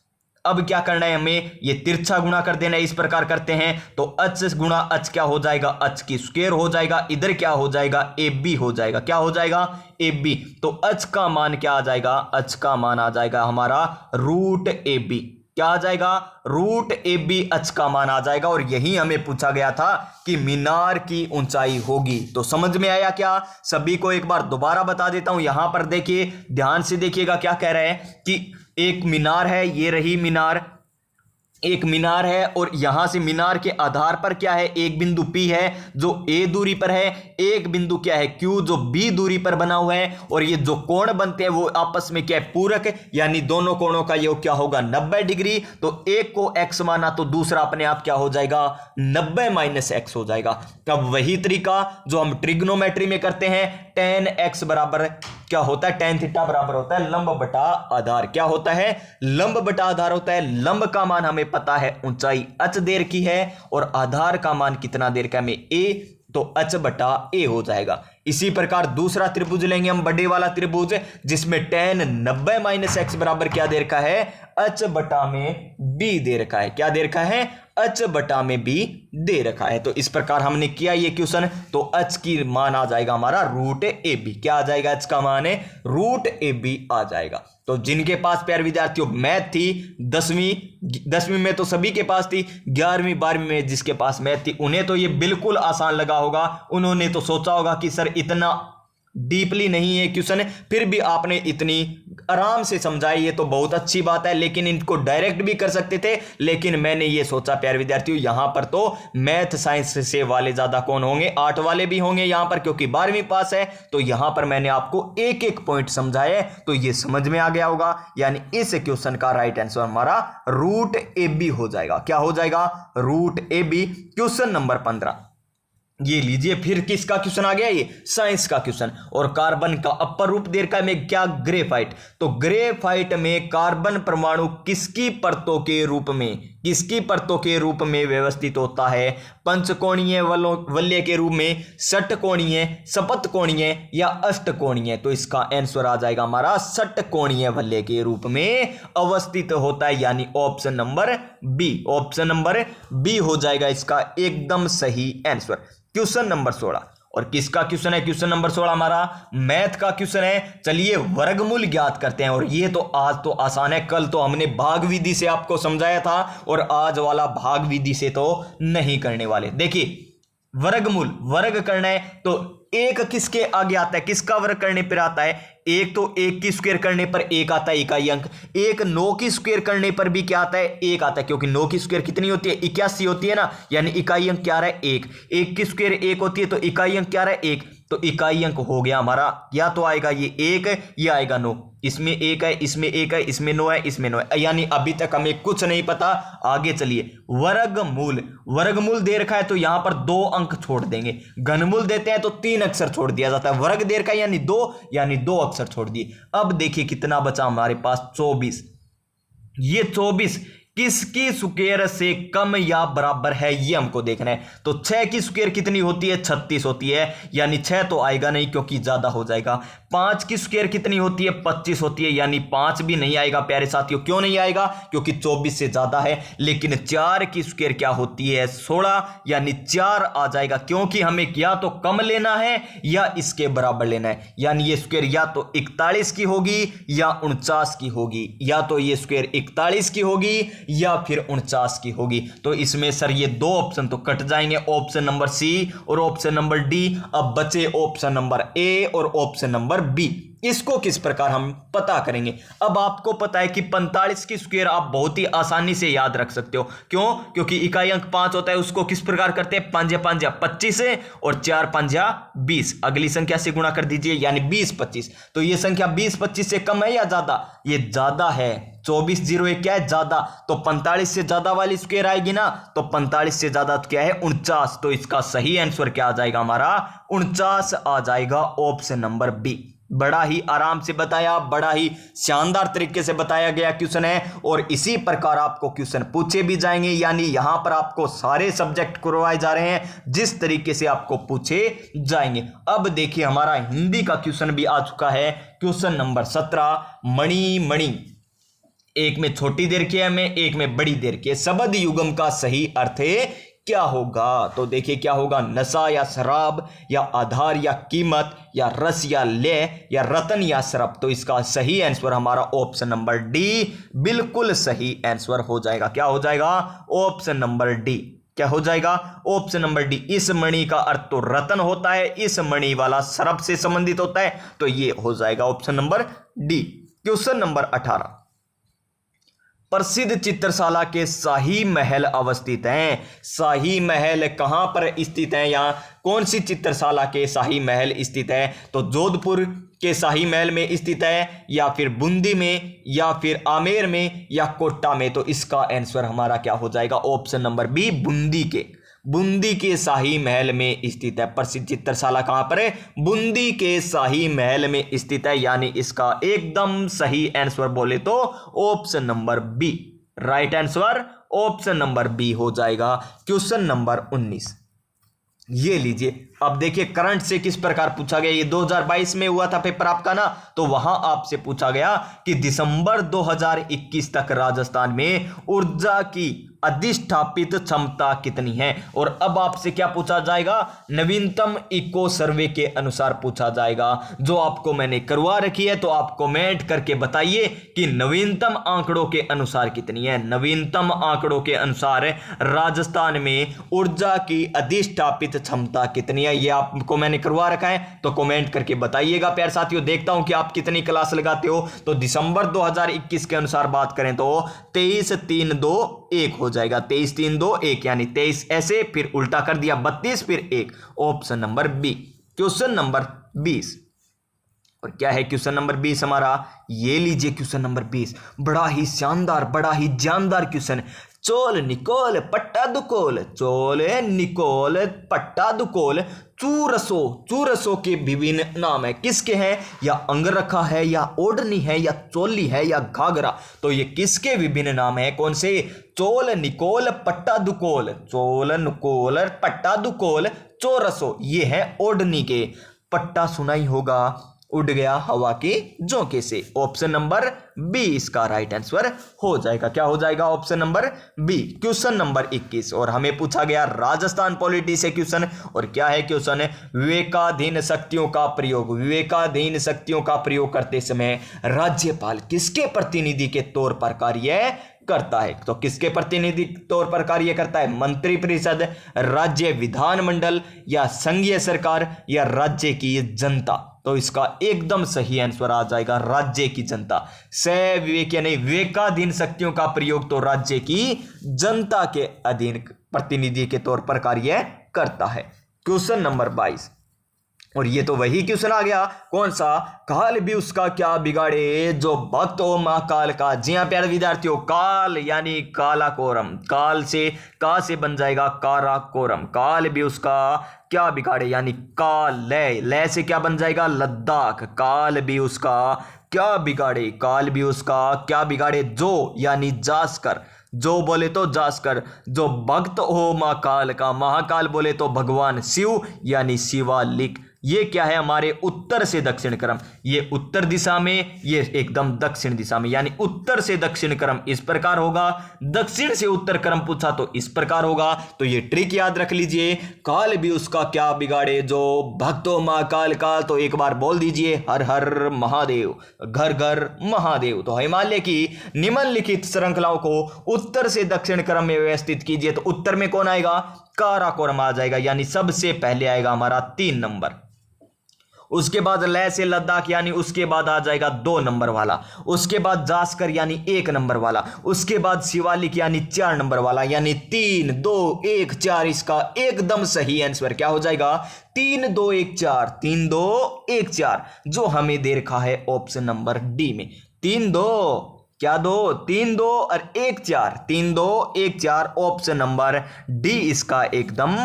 अब क्या करना है हमें, ये तिरछा गुणा कर देना है। इस प्रकार करते हैं तो h गुणा h क्या हो जाएगा, h की स्क्वायर हो जाएगा। इधर क्या हो जाएगा, ab हो जाएगा। क्या हो जाएगा, ab। तो h का मान क्या आ जाएगा, h का मान आ जाएगा हमारा रूट ab। क्या आ जाएगा, रूट ab h का मान आ जाएगा। और यही हमें पूछा गया था कि मीनार की ऊंचाई होगी। तो समझ में आया क्या, सभी को एक बार दोबारा बता देता हूं। यहां पर देखिए, ध्यान से देखिएगा क्या कह रहे हैं कि एक मीनार है, ये रही मीनार, एक मीनार है। और यहां से मीनार के आधार पर क्या है, एक बिंदु P है जो A दूरी पर है, एक बिंदु क्या है Q जो B दूरी पर बना हुआ है। और ये जो कोण बनते हैं वो आपस में क्या है, पूरक, यानी दोनों कोणों का योग क्या होगा, 90 डिग्री। तो एक को x माना तो दूसरा अपने आप क्या हो जाएगा, 90 माइनस एक्स हो जाएगा। अब वही तरीका जो हम ट्रिग्नोमेट्री में करते हैं, tan x बराबर क्या होता है, tan थीटा बराबर होता है लंब बटा आधार। क्या होता है, लंब बटा आधार होता है। लंब का मान हमें पता है, ऊंचाई h देर की है, और आधार का मान कितना देर का हमें a, तो h बटा a हो जाएगा। इसी प्रकार दूसरा त्रिभुज लेंगे हम, बड़े वाला त्रिभुज, जिसमें tan 90 माइनस एक्स बराबर क्या दे रखा है, h बटा में b दे रखा है। क्या दे रखा है, h बटा में b दे रखा है। तो इस प्रकार हमने किया ये क्वेश्चन। तो h की मान आ जाएगा हमारा रूट ab। क्या आ जाएगा, h का मान है रूट ab आ जाएगा। तो जिनके पास प्यारे विद्यार्थियों मैथ थी 10वीं में तो सभी के पास थी, 11वीं 12वीं में जिसके पास मैथ थी उन्हें तो ये बिल्कुल आसान लगा होगा। उन्होंने तो सोचा होगा कि सर इतना डीपली नहीं है क्वेश्चन, फिर भी आपने इतनी आराम से समझाई, ये तो बहुत अच्छी बात है। लेकिन इनको डायरेक्ट भी कर सकते थे, लेकिन मैंने ये सोचा प्यारे विद्यार्थियों यहां पर तो मैथ साइंस से वाले ज्यादा कौन होंगे, आर्ट वाले भी होंगे यहां पर, क्योंकि 12वीं पास है। तो यहां पर मैंने आपको एक एक पॉइंट समझाए, तो ये समझ में आ गया होगा। यानी इस क्वेश्चन का राइट आंसर हमारा रूट AB हो जाएगा। क्या हो जाएगा, रूट AB। क्वेश्चन नंबर 15 ये लीजिए, फिर किसका क्वेश्चन आ गया, ये साइंस का क्वेश्चन। और कार्बन का अपर रूप दे रखा है में क्या, ग्रेफाइट। तो ग्रेफाइट में कार्बन परमाणु किसकी परतों के रूप में, किसकी परतों के रूप में व्यवस्थित होता है, पंचकोणीय वलय के रूप में, षटकोणीय, सप्तकोणीय या अष्टकोणीय। तो इसका आंसर आ जाएगा हमारा षटकोणीय वलय के रूप में अवस्थित होता है, यानी option number B. Option number B हो जाएगा इसका एकदम सही आंसर। क्वेश्चन नंबर 16, और किसका क्वेश्चन है, क्वेश्चन नंबर 16 हमारा मैथ का क्वेश्चन है। चलिए वर्गमूल ज्ञात करते हैं। और ये तो आज तो आसान है, कल तो हमने भाग विधि से आपको समझाया था, और आज वाला भाग विधि से तो नहीं करने वाले। देखिए, वर्गमूल वर्ग करना है तो एक किसके आगे आता है, किसका वर्ग करने पर आता है, एक तो एक की स्क्वायर करने पर एक आता है इकाई अंक, एक 9 की स्क्वायर करने पर भी क्या आता है, एक आता है, क्योंकि 9 की स्क्वायर कितनी होती है, 81 होती है ना, यानी इकाई अंक क्या रहा है, एक। एक की स्क्वायर एक होती है तो इकाई अंक क्या रहा है, एक। तो इकाई अंक हो गया हमारा, या तो आएगा ये 1, या आएगा 9। इसमें 1 है, इसमें 1 है, इसमें 9 है, इसमें 9 है, यानी अभी तक हमें कुछ नहीं पता। आगे चलिए, वर्गमूल, वर्गमूल दे रखा है तो यहां पर 2 अंक छोड़ देंगे। घनमूल देते हैं तो 3 अक्षर छोड़ दिया जाता है। वर्ग दे रखा है यानी 2 अक्षर छोड़ दिए। अब देखिए कितना बचा हमारे पास, 24। ये 24 किसकी स्क्वायर से कम या बराबर है ये हमको देखना है। तो 6 की स्क्वायर कितनी होती है? 36 होती है, यानी 6 तो आएगा नहीं क्योंकि ज्यादा हो जाएगा। 5 की स्क्वायर कितनी होती है? 25 होती है, यानी 5 भी नहीं आएगा प्यारे साथियों। क्यों नहीं आएगा? क्योंकि 24 से ज्यादा है। लेकिन 4 की स्क्वायर क्या होती है? 16, यानी 4 आ जाएगा, क्योंकि हमें या तो कम लेना है या इसके बराबर लेना है। यानी ये स्क्वायर या तो 41 की होगी या 49 की होगी, या तो ये स्क्वायर 41 की होगी या फिर 49 की होगी। तो इसमें सर ये 2 ऑप्शन तो कट जाएंगे, ऑप्शन नंबर सी और ऑप्शन नंबर डी। अब बचे ऑप्शन नंबर ए और ऑप्शन नंबर बी। इसको किस प्रकार हम पता करेंगे? अब आपको पता है कि 45 की स्क्वायर आप बहुत ही आसानी से याद रख सकते हो। क्यों? क्योंकि इकाई अंक 5 होता है, उसको किस प्रकार करते हैं? 5 5 25 और 4 5 20, अगली संख्या से गुणा कर दीजिए, यानी 20 25। तो ये संख्या 20 25 से कम है या ज्यादा? ये ज्यादा है। 24 0 1 क्या है? ज्यादा। तो 45 से ज्यादा वाली स्क्वायर आएगी ना, तो 45 से ज्यादा क्या है? 49। तो इसका सही आंसर क्या आ जाएगा हमारा? 49 आ जाएगा, ऑप्शन नंबर बी। बड़ा ही आराम से बताया, बड़ा ही शानदार तरीके से बताया गया क्वेश्चन है, और इसी प्रकार आपको क्वेश्चन पूछे भी जाएंगे। यानी यहां पर आपको सारे सब्जेक्ट करवाए जा रहे हैं जिस तरीके से आपको पूछे जाएंगे। अब देखिए हमारा हिंदी का क्वेश्चन भी आ चुका है, क्वेश्चन नंबर 17। मणि मणि, एक में छोटी देर के में, एक में बड़ी देर के शब्द युग्म का सही अर्थ क्या होगा? तो देखिए क्या होगा? नशा या शराब, या आधार या कीमत, या रस या ले, या रतन या शराब। तो इसका सही आंसर हमारा ऑप्शन नंबर डी बिल्कुल सही आंसर हो जाएगा। क्या हो जाएगा? Option number D. क्या हो जाएगा? Option number D. इस मणि का अर्थ तो रतन होता है, इस मणि वाला शराब से संबंधित होता है, तो ये हो जाएगा option number D. Question number 18। प्रसिद्ध चित्रशाला के शाही महल अवस्थित हैं। शाही महल कहां पर स्थित है? या कौन सी चित्रशाला के शाही महल स्थित है? तो जोधपुर के शाही महल में स्थित है, या फिर बूंदी में, या फिर आमेर में, या कोटा में। तो इसका आंसर हमारा क्या हो जाएगा? ऑप्शन नंबर बी, बूंदी के शाही महल में स्थित है। प्रसिद्ध चित्रशाला कहां पर है? बूंदी के शाही महल में स्थित है, यानी इसका एकदम सही आंसर बोले तो option number B. Right answer option number B हो जाएगा। क्वेश्चन नंबर 19 ये लीजिए। अब देखिए करंट से किस प्रकार पूछा गया। ये 2022 में हुआ था पेपर आपका ना, तो वहां आपसे पूछा गया कि दिसंबर 2021 तक राजस्थान में ऊर्जा की अधिष्ठापित क्षमता कितनी है। और अब आपसे क्या पूछा जाएगा? नवीनतम इको सर्वे के अनुसार पूछा जाएगा, जो आपको मैंने करवा रखी है। तो आप कमेंट करके बताइए कि नवीनतम आंकड़ों के अनुसार कितनी है। नवीनतम आंकड़ों के अनुसार राजस्थान में ऊर्जा की अधिष्ठापित क्षमता कितनी है, ये आपको मैंने करवा रखा है। तो कमेंट करके बताइएगा प्यारे साथियों। देखता हूं कि आप कितनी क्लास लगाते हो। तो दिसंबर 2021 के अनुसार बात करें तो 23 3 2 1 हो जाएगा। 23 3 2 1, यानी 23 ऐसे, फिर उल्टा कर दिया 32, फिर 1। Option number B. Question number 20। और क्या है क्वेश्चन नंबर 20 हमारा? ये लीजिए क्वेश्चन नंबर 20, बड़ा ही शानदार, बड़ा ही जानदार क्वेश्चन। चोल निकोल पट्टा दुकोल, चोल निकोल पट्टा दुकोल चूरसो के विभिन्न नाम है। किसके हैं? या अंगरखा है, या ओढ़नी है, या चोली है, या घाघरा। तो ये किसके विभिन्न नाम है? कौन से? चोल निकोल पट्टा दुकोल, चोल निकोल पट्टा दुकोल चोरसो, ये है ओढ़नी के। पट्टा सुना ही होगा, उड़ गया हवा के झोंके से। ऑप्शन नंबर बी इसका राइट आंसर हो जाएगा। क्या हो जाएगा? Option number B. Question number 21, और हमें पूछा गया राजस्थान पॉलिटी से क्वेश्चन। और क्या है क्वेश्चन? विवेकाधीन शक्तियों का प्रयोग, विवेकाधीन शक्तियों का प्रयोग करते समय राज्यपाल किसके प्रतिनिधि के तौर पर कार्य करता है? तो किसके प्रतिनिधि तौर पर कार्य करता है? मंत्रिपरिषद, राज्य विधानमंडल, या संघीय सरकार, या राज्य की जनता। तो इसका एकदम सही आंसर आ जाएगा राज्य की जनता। विवेक यानी विवेकाधीन शक्तियों का प्रयोग तो राज्य की जनता के अधीन प्रतिनिधि के तौर पर कार्य करता है। क्वेश्चन नंबर 22, और ये तो वही क्वेश्चन आ गया। कौन सा? काल भी उसका क्या बिगाड़े जो भक्त हो महाकाल का। जी हाँ प्यारे विद्यार्थियों, काल यानी काला कोरम, काल से का से बन जाएगा कारा कोरम। काल भी उसका क्या बिगाड़े, यानी काल ले से क्या बन जाएगा? लद्दाख। काल भी उसका क्या बिगाड़े, काल भी उसका क्या बिगाड़े, जो यानी जास्कर, जो बोले तो जास्कर, जो भक्त हो महाकाल का, महाकाल बोले तो भगवान शिव यानी शिवालिक। ये क्या है हमारे उत्तर से दक्षिण क्रम, ये उत्तर दिशा में, ये एकदम दक्षिण दिशा में, यानी उत्तर से दक्षिण क्रम इस प्रकार होगा, दक्षिण से उत्तर क्रम पूछा तो इस प्रकार होगा। तो ये ट्रिक याद रख लीजिए, काल भी उसका क्या बिगाड़े जो भक्तो महाकाल का। तो एक बार बोल दीजिए हर हर महादेव, घर घर महादेव। तो हिमालय की निम्नलिखित श्रृंखलाओं को उत्तर से दक्षिण क्रम में व्यवस्थित कीजिए। तो उत्तर में कौन आएगा, काराकोरम आ जाएगा, यानी सबसे पहले आएगा हमारा 3 नंबर। उसके बाद लय से लद्दाख यानी उसके बाद आ जाएगा 2 नंबर वाला। उसके बाद जास्कर यानी 1 नंबर वाला। उसके बाद शिवालिक यानी 4 नंबर वाला, यानी 3 2 1 4। इसका एकदम सही आंसर क्या हो जाएगा, 3 2 1 4, 3 2 1 4, जो हमें दे रखा है ऑप्शन नंबर डी में। 3 2 क्या 2, 3 2 और 1 4, 3 2 1 4, ऑप्शन नंबर डी इसका एकदम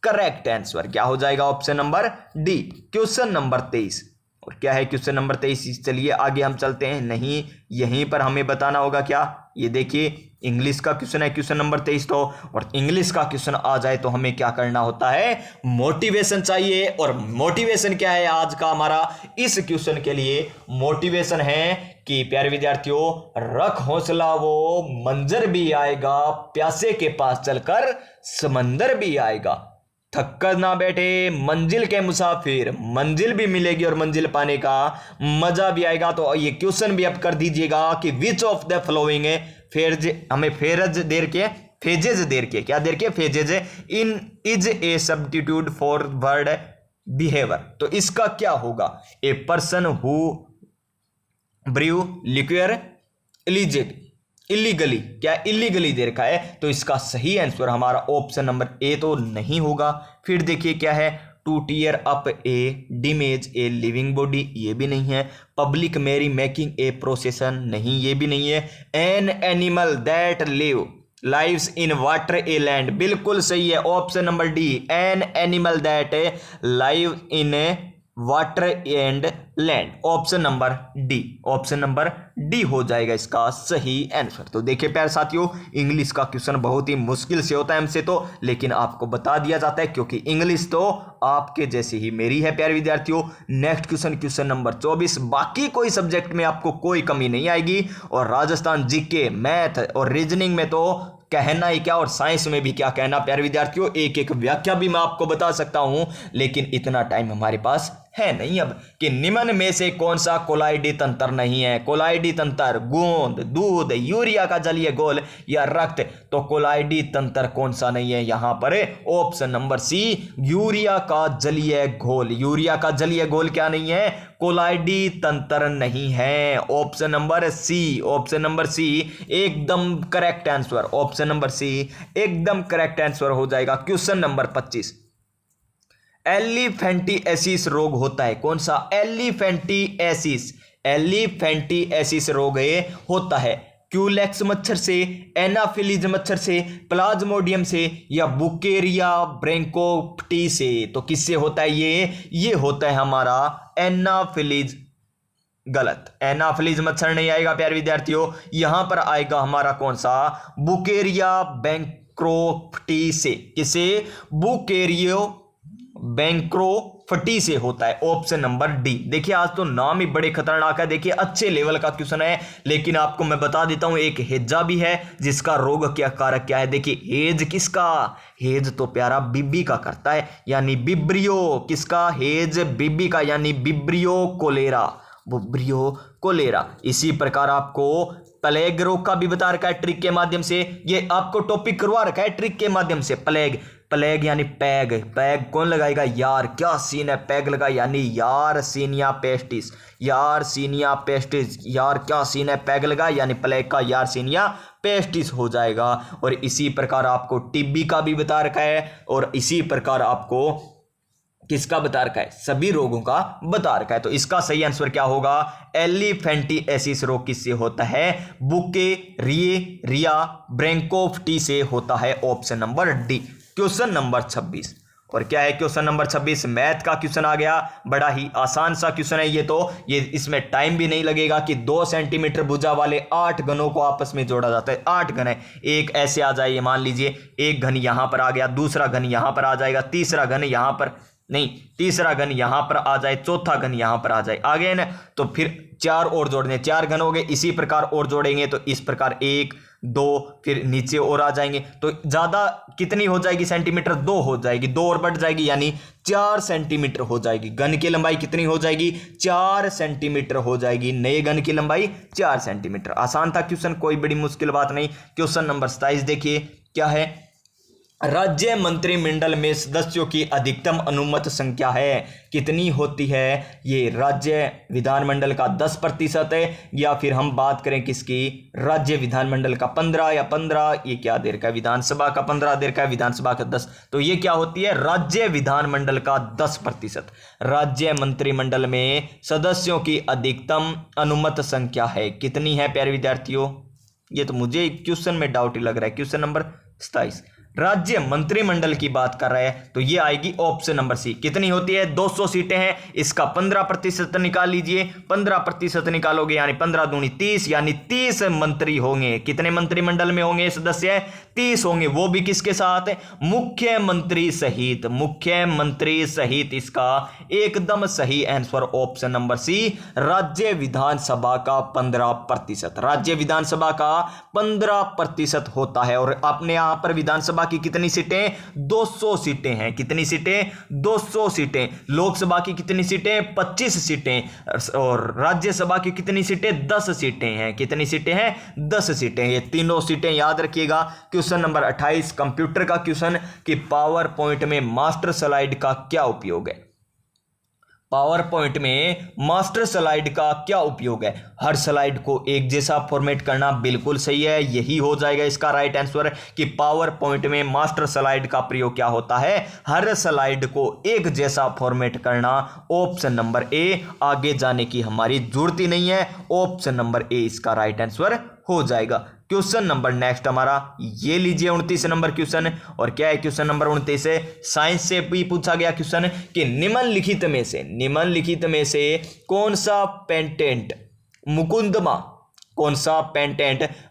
करेक्ट आंसर क्या हो जाएगा, option number D. Question number 23, और क्या है क्वेश्चन नंबर 23, चलिए आगे हम चलते हैं। नहीं, यहीं पर हमें बताना होगा क्या, ये देखिए इंग्लिश का क्वेश्चन है क्वेश्चन नंबर 23। तो और इंग्लिश का क्वेश्चन आ जाए तो हमें क्या करना होता है, मोटिवेशन चाहिए। और मोटिवेशन क्या है आज का हमारा इस क्वेश्चन के लिए, मोटिवेशन है कि प्यारे विद्यार्थियों, रख हौसला वो मंजर भी आएगा, प्यासे के पास चलकर समंदर भी आएगा, थक कर ना बैठे मंजिल के मुसाफिर, मंजिल भी मिलेगी और मंजिल पाने का मजा भी आएगा। तो ये क्वेश्चन भी अब कर दीजिएगा कि which of the flowing phase, हमें फेरज देर के, फेजेज देर के, क्या देर के, phases in is a substitute for word behaviour. तो इसका क्या होगा, a person who brew liquor illegally, क्या इलीगली दे रखा है। तो इसका सही आंसर हमारा ऑप्शन नंबर ए तो नहीं होगा। फिर देखिए क्या है, to tear up a damage a living body, ये भी नहीं है। Public merry making a procession, नहीं ये भी नहीं है। An animal that lives in water a land, बिल्कुल सही है, option number D, an animal that live in water and land, option number D, option number D हो जाएगा इसका सही आंसर। तो देखिए प्यारे साथियों, इंग्लिश का क्वेश्चन बहुत ही मुश्किल से होता है हमसे तो, लेकिन आपको बता दिया जाता है क्योंकि इंग्लिश तो आपके जैसे ही मेरी है प्यारे विद्यार्थियों। नेक्स्ट क्वेश्चन, क्वेश्चन नंबर 24, बाकी कोई सब्जेक्ट में आपको कोई कमी नहीं आएगी, और राजस्थान जीके, मैथ और रीजनिंग में तो कहना ही क्या, और साइंस में भी क्या कहना प्यारे विद्यार्थियों, एक एक व्याख्या भी मैं आपको बता सकता हूं, लेकिन इतना टाइम हमारे पास है नहीं अब कि निम्न में से कौन सा कोलाइडी तंत्र नहीं है। कोलाइडी तंत्र गोंद, दूध, यूरिया का जलीय घोल या रक्त। तो कोलाइडी तंत्र कौन सा नहीं है यहां पर, ऑप्शन नंबर सी, यूरिया का जलीय घोल। यूरिया का जलीय घोल क्या नहीं है, कोलाइडी तंत्र नहीं है, option number C, option number C एकदम correct answer, option number C एकदम करेक्ट आंसर हो जाएगा। क्वेश्चन नंबर 25, एलिफेंटिएसिस रोग होता है कौन सा, एलिफेंटिएसिस, एलिफेंटिएसिस रोग होता है क्यूलेक्स मच्छर से, एनाफिलीज मच्छर से, प्लाज्मोडियम से या बुकेरिया ब्रैंकोप्टी से। तो किससे होता है ये होता है हमारा एनाफिलीज, गलत, एनाफिलीज मच्छर नहीं आएगा प्यारे विद्यार्थियों, यहां पर आएगा हमारा कौन सा, बुकेरिया बैंक्रोप्टी से। किसे, बुकेरियो बैंक्रोफटी से होता है, ऑप्शन नंबर डी। देखिए आज तो नाम ही बड़े खतरनाक है, देखिए अच्छे लेवल का क्वेश्चन है, लेकिन आपको मैं बता देता हूं एक हेजा भी है जिसका रोग क्या कारक क्या है। देखिए हेज किसका, हेज तो प्यारा बिब्बी का करता है, यानी बिब्रियो, किसका, हेज बिब्बी का, यानी बिब्रियो कोलेरा, बुब्रियो कोलेरा। इसी प्रकार आपको प्लेग रोग का भी बता रखा है ट्रिक के माध्यम से, ये आपको टॉपिक करवा रखा है ट्रिक के माध्यम से। प्लेग, प्लेग यानी पैग, पैग कौन लगाएगा, यार क्या सीन है, पैग लगा यानी यार सीनिया पेस्टिस, यार सीनिया पेस्टिस, यार क्या सीन है, पैग लगा यानी प्लेग का यार सीनिया पेस्टिस हो जाएगा। और इसी प्रकार आपको टीबी का भी बता रखा है, और इसी प्रकार आपको किसका बता रखा है, सभी रोगों का बता रखा है। तो इसका सही आंसर क्या होगा, एलिफेंटिएसिस रोग किससे होता है, बुकेरिया ब्रैंकोप्टी से होता है, option number D. Question number 26, और क्या है क्वेश्चन नंबर 26, मैथ का क्वेश्चन आ गया। बड़ा ही आसान सा क्वेश्चन है ये इसमें टाइम भी नहीं लगेगा कि 2 सेंटीमीटर भुजा वाले 8 घनों को आपस में जोड़ा जाता है। 8 घन है, एक ऐसे आ जाइए, मान लीजिए एक घन यहां पर आ गया, दूसरा घन यहां पर आ जाएगा, तीसरा घन यहां पर नहीं, तीसरा घन यहां पर आ जाए, चौथा घन यहां पर आ जाए, आ गए ना। तो फिर 4 और जोड़ने, 4 घन हो गए। इसी प्रकार और जोड़ेंगे तो इस प्रकार 1 2 फिर नीचे और आ जाएंगे, तो ज्यादा कितनी हो जाएगी सेंटीमीटर, 2 हो जाएगी, 2 और बढ़ जाएगी यानी 4 सेंटीमीटर हो जाएगी। घन की लंबाई कितनी हो जाएगी, 4 सेंटीमीटर हो जाएगी। नए घन की लंबाई 4 सेंटीमीटर। आसान था क्वेश्चन, कोई बड़ी मुश्किल बात नहीं। क्वेश्चन नंबर 27 देखिए क्या है, राज्य मंत्रिमंडल में सदस्यों की अधिकतम अनुमत संख्या है, कितनी होती है। ये राज्य विधानमंडल का 10% है, या फिर हम बात करें किसकी, राज्य विधानमंडल का 15 या 15, ये क्या दे रखा है, विधानसभा का 15 दे रखा है, विधानसभा का 10, तो ये क्या होती है, राज्य विधानमंडल का 10%। राज्य मंत्रिमंडल में सदस्यों की अधिकतम अनुमत संख्या है, कितनी है प्यारे विद्यार्थियों। ये तो मुझे क्वेश्चन में डाउट ही लग रहा है। क्वेश्चन नंबर 27 राज्य मंत्रिमंडल की बात कर रहे हैं, तो ये आएगी ऑप्शन नंबर सी। कितनी होती है, 200 सीटें हैं, इसका 15% निकाल लीजिए। 15% निकालोगे यानी 15 दूनी 30, यानी 30 मंत्री होंगे। कितने मंत्रिमंडल में होंगे सदस्य, 30 होंगे, वो भी किसके साथ, मुख्यमंत्री सहित। मुख्यमंत्री सहित, इसका एकदम सही आंसर ऑप्शन नंबर सी, राज्य विधानसभा का 15%। राज्य विधानसभा का 15% होता है। और अपने यहां पर विधानसभा की कितनी सीटें, 200 सीटें हैं। कितनी सीटें, 200 सीटें। लोकसभा की कितनी सीटें, 25 सीटें। और राज्यसभा की कितनी सीटें, 10 सीटें हैं। कितनी सीटें हैं, 10 सीटें। ये तीनों सीटें याद रखिएगा। क्वेश्चन नंबर 28 कंप्यूटर का क्वेश्चन कि पावर पॉइंट में मास्टर स्लाइड का क्या उपयोग है। पावर पॉइंट में मास्टर स्लाइड का क्या उपयोग है। हर स्लाइड को एक जैसा फॉर्मेट करना, बिल्कुल सही है, यही हो जाएगा इसका राइट आंसर कि पावर पॉइंट में मास्टर स्लाइड का प्रयोग क्या होता है, हर स्लाइड को एक जैसा फॉर्मेट करना। ऑप्शन नंबर ए, आगे जाने की हमारी जरूरत ही नहीं है, ऑप्शन नंबर ए इसका राइट आंसर हो जाएगा। क्वेश्चन नंबर नेक्स्ट हमारा ये लीजिए 29 नंबर क्वेश्चन। और क्या है क्वेश्चन नंबर 29 है, साइंस से भी पूछा गया क्वेश्चन कि निम्नलिखित में से कौन सा पेटेंट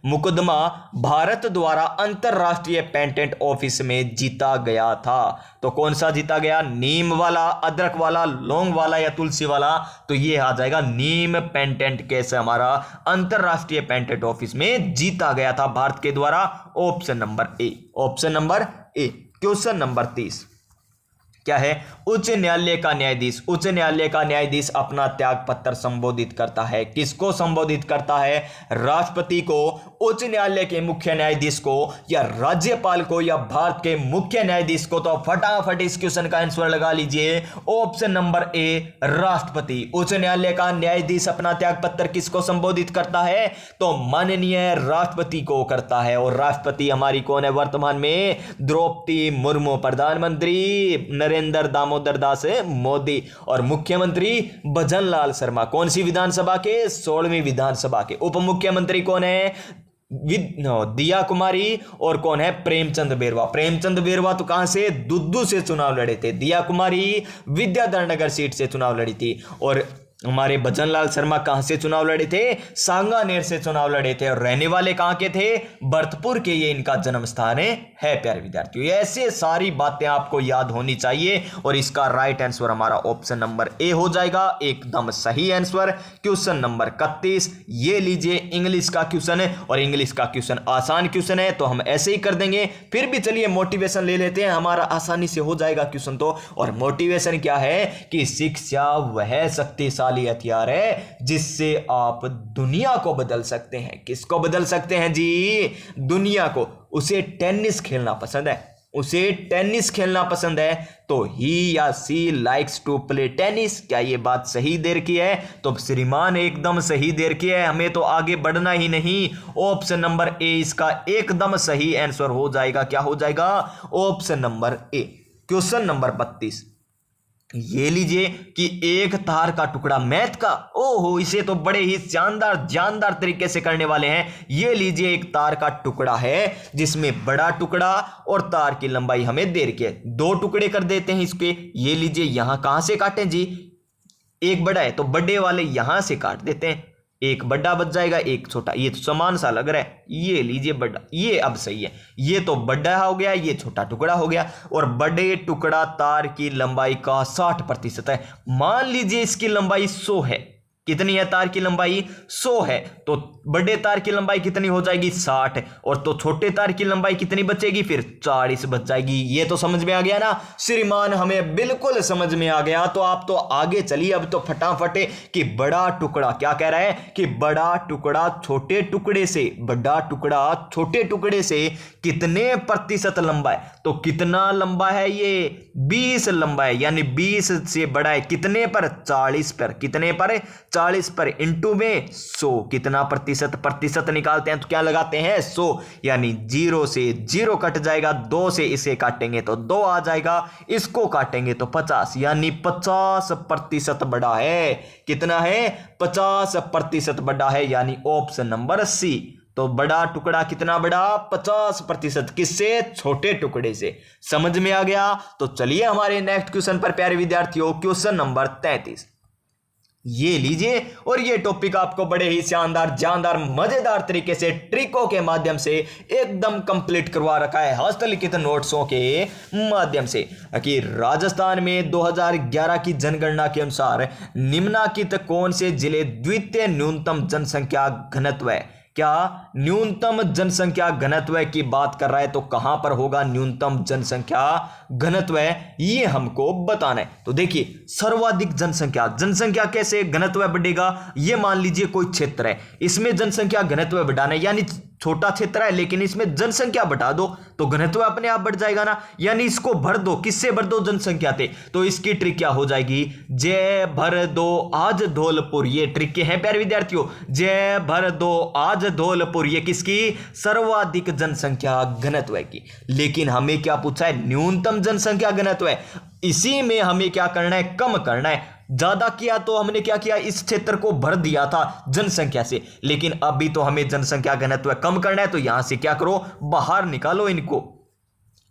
मुकदमा भारत द्वारा अंतरराष्ट्रीय पेटेंट ऑफिस में जीता गया था। तो कौन सा जीता गया, नीम वाला, अदरक वाला, लौंग वाला या तुलसी वाला। तो ये आ जाएगा नीम पेटेंट केस हमारा अंतरराष्ट्रीय पेटेंट ऑफिस में जीता गया था भारत के द्वारा। ऑप्शन नंबर ए, ऑप्शन नंबर ए। क्वेश्चन नंबर 30 क्या है, उच्च न्यायालय का न्यायाधीश अपना त्याग पत्र संबोधित करता है। किसको संबोधित करता है, राष्ट्रपति को, उच्च न्यायालय के मुख्य न्यायाधीश को, या राज्यपाल को, या भारत के मुख्य न्यायाधीश को। तो फटाफट इस क्वेश्चन का आंसर लगा लीजिए, ऑप्शन नंबर ए, राष्ट्रपति। उच्च न्यायालय का न्यायाधीश अपना त्याग पत्र किसको संबोधित करता है, तो माननीय राष्ट्रपति को करता है। और राष्ट्रपति हमारी कौन है वर्तमान में, द्रौपदी मुर्मू। प्रधानमंत्री नरेंद्र दामोदर दास मोदी। और मुख्यमंत्री भजनलाल शर्मा। कौन सी विधानसभा के, 16वीं विधानसभा के। उप मुख्यमंत्री कौन है, दिया कुमारी। और कौन है, प्रेमचंद बेरवा। प्रेमचंद बेरवा तो कहां से, दुद्दू से चुनाव लड़े थे। दिया कुमारी विद्याधर नगर सीट से चुनाव लड़ी थी। और हमारे भजनलाल शर्मा कहां से चुनाव लड़े थे, सांगानेर से चुनाव लड़े थे। और रहने वाले कहां के थे, भरतपुर के, ये इनका जन्म स्थान है प्यारे विद्यार्थियों। ऐसे सारी बातें आपको याद होनी चाहिए। और इसका राइट आंसर हमारा ऑप्शन नंबर ए हो जाएगा, एकदम सही आंसर। क्वेश्चन नंबर 31 ये लीजिए, इंग्लिश का क्वेश्चन है। और इंग्लिश का क्वेश्चन आसान क्वेश्चन है, तो हम ऐसे ही कर देंगे। फिर भी चलिए मोटिवेशन ले लेते हैं, हमारा आसानी से हो जाएगा क्वेश्चन तो। और मोटिवेशन क्या है कि शिक्षा वह शक्तिशाली हथियार है जिससे आप दुनिया को बदल सकते हैं। किसको बदल सकते हैं जी, दुनिया को। उसे टेनिस खेलना पसंद है, तो ही या सी लाइक्स टू प्ले टेनिस। क्या ये बात सही दे रखी है, तो श्रीमान एकदम सही दे रखी है, हमें तो आगे बढ़ना ही नहीं। ऑप्शन नंबर ए इसका एकदम सही आंसर हो जाएगा। क्या हो जाएगा, ऑप्शन नंबर ए। क्वेश्चन नंबर 32 ये लीजिए कि एक तार का टुकड़ा मैथ का, ओहो इसे तो बड़े ही शानदार जानदार तरीके से करने वाले हैं। ये लीजिए एक तार का टुकड़ा है जिसमें बड़ा टुकड़ा और तार की लंबाई हमें दे रखी है। दो टुकड़े कर देते हैं इसके। ये लीजिए यहां कहां से काटें जी, एक बड़ा है तो बड़े वाले यहां से काट देते हैं, एक बड़ा बच जाएगा एक छोटा। ये तो समान सा लग रहा है, ये लीजिए बड़ा, ये अब सही है। ये तो बड़ा हो गया, ये छोटा टुकड़ा हो गया। और बड़े टुकड़ा तार की लंबाई का 60% है। मान लीजिए इसकी लंबाई 100 है। कितनी है तार की लंबाई? 100 है। तो बड़े तार की लंबाई कितनी हो जाएगी? 60। और तो छोटे तार की लंबाई कितनी बचेगी? फिर 40 बच जाएगी। ये तो समझ में आ गया ना श्रीमान, हमें बिल्कुल समझ में आ गया। तो आप तो आगे चलिए अब तो फटाफट कि बड़ा टुकड़ा क्या कह रहा है कि बड़ा टुकड़ा छोटे टुकड़े से, बड़ा टुकड़ा छोटे टुकड़े से कितने प्रतिशत लंबा है? तो कितना लंबा है ये? 20 लंबा है, यानी 20 से बड़ा है कितने पर? 40 पर। कितने पर? 40 पर। इंटू में 100। कितना प्रतिशत? प्रतिशत निकालते हैं तो क्या लगाते हैं? 100। यानी 0 से 0 कट जाएगा, 2 से इसे काटेंगे तो 2 आ जाएगा, इसको काटेंगे तो 50, यानी 50% बड़ा है। कितना है? 50% बड़ा है, यानी ऑप्शन नंबर सी। तो बड़ा टुकड़ा कितना बड़ा? 50%। किससे? छोटे टुकड़े से। समझ में आ गया? तो चलिए हमारे नेक्स्ट क्वेश्चन पर प्यारे विद्यार्थियों, क्वेश्चन नंबर 33। ये लीजिए और ये टॉपिक आपको बड़े ही शानदार जानदार मजेदार तरीके से ट्रिकों के माध्यम से एकदम कंप्लीट करवा रखा है, हस्तलिखित नोट्सों के माध्यम से। कि राजस्थान में 2011 की जनगणना के अनुसार निम्नलिखित कौन से जिले द्वितीय न्यूनतम जनसंख्या घनत्व है? क्या न्यूनतम जनसंख्या घनत्व की बात कर रहा है, तो कहां पर होगा न्यूनतम जनसंख्या घनत्व? ये हमको बताना है। तो देखिए सर्वाधिक जनसंख्या, जनसंख्या कैसे घनत्व बढ़ेगा? ये मान लीजिए कोई क्षेत्र है, इसमें जनसंख्या घनत्व बढ़ाना है, यानी छोटा क्षेत्र है लेकिन इसमें जनसंख्या बढ़ा दो तो घनत्व अपने आप बढ़ जाएगा ना। यानी इसको भर दो, किससे भर दो? जनसंख्या से। तो इसकी ट्रिक क्या हो जाएगी? जय भर दो आज धौलपुर। ये ट्रिक के हैं प्यारे विद्यार्थियों, जय भर दो आज धौलपुर। ये किसकी? सर्वाधिक जनसंख्या घनत्व की। लेकिन हमें क्या पूछा है? न्यूनतम जनसंख्या घनत्व है। इसी में हमें क्या करना है? कम करना है। ज्यादा किया तो हमने क्या किया? इस क्षेत्र को भर दिया था जनसंख्या से, लेकिन अभी तो हमें जनसंख्या घनत्व कम करना है। तो यहां से क्या करो? बाहर निकालो, इनको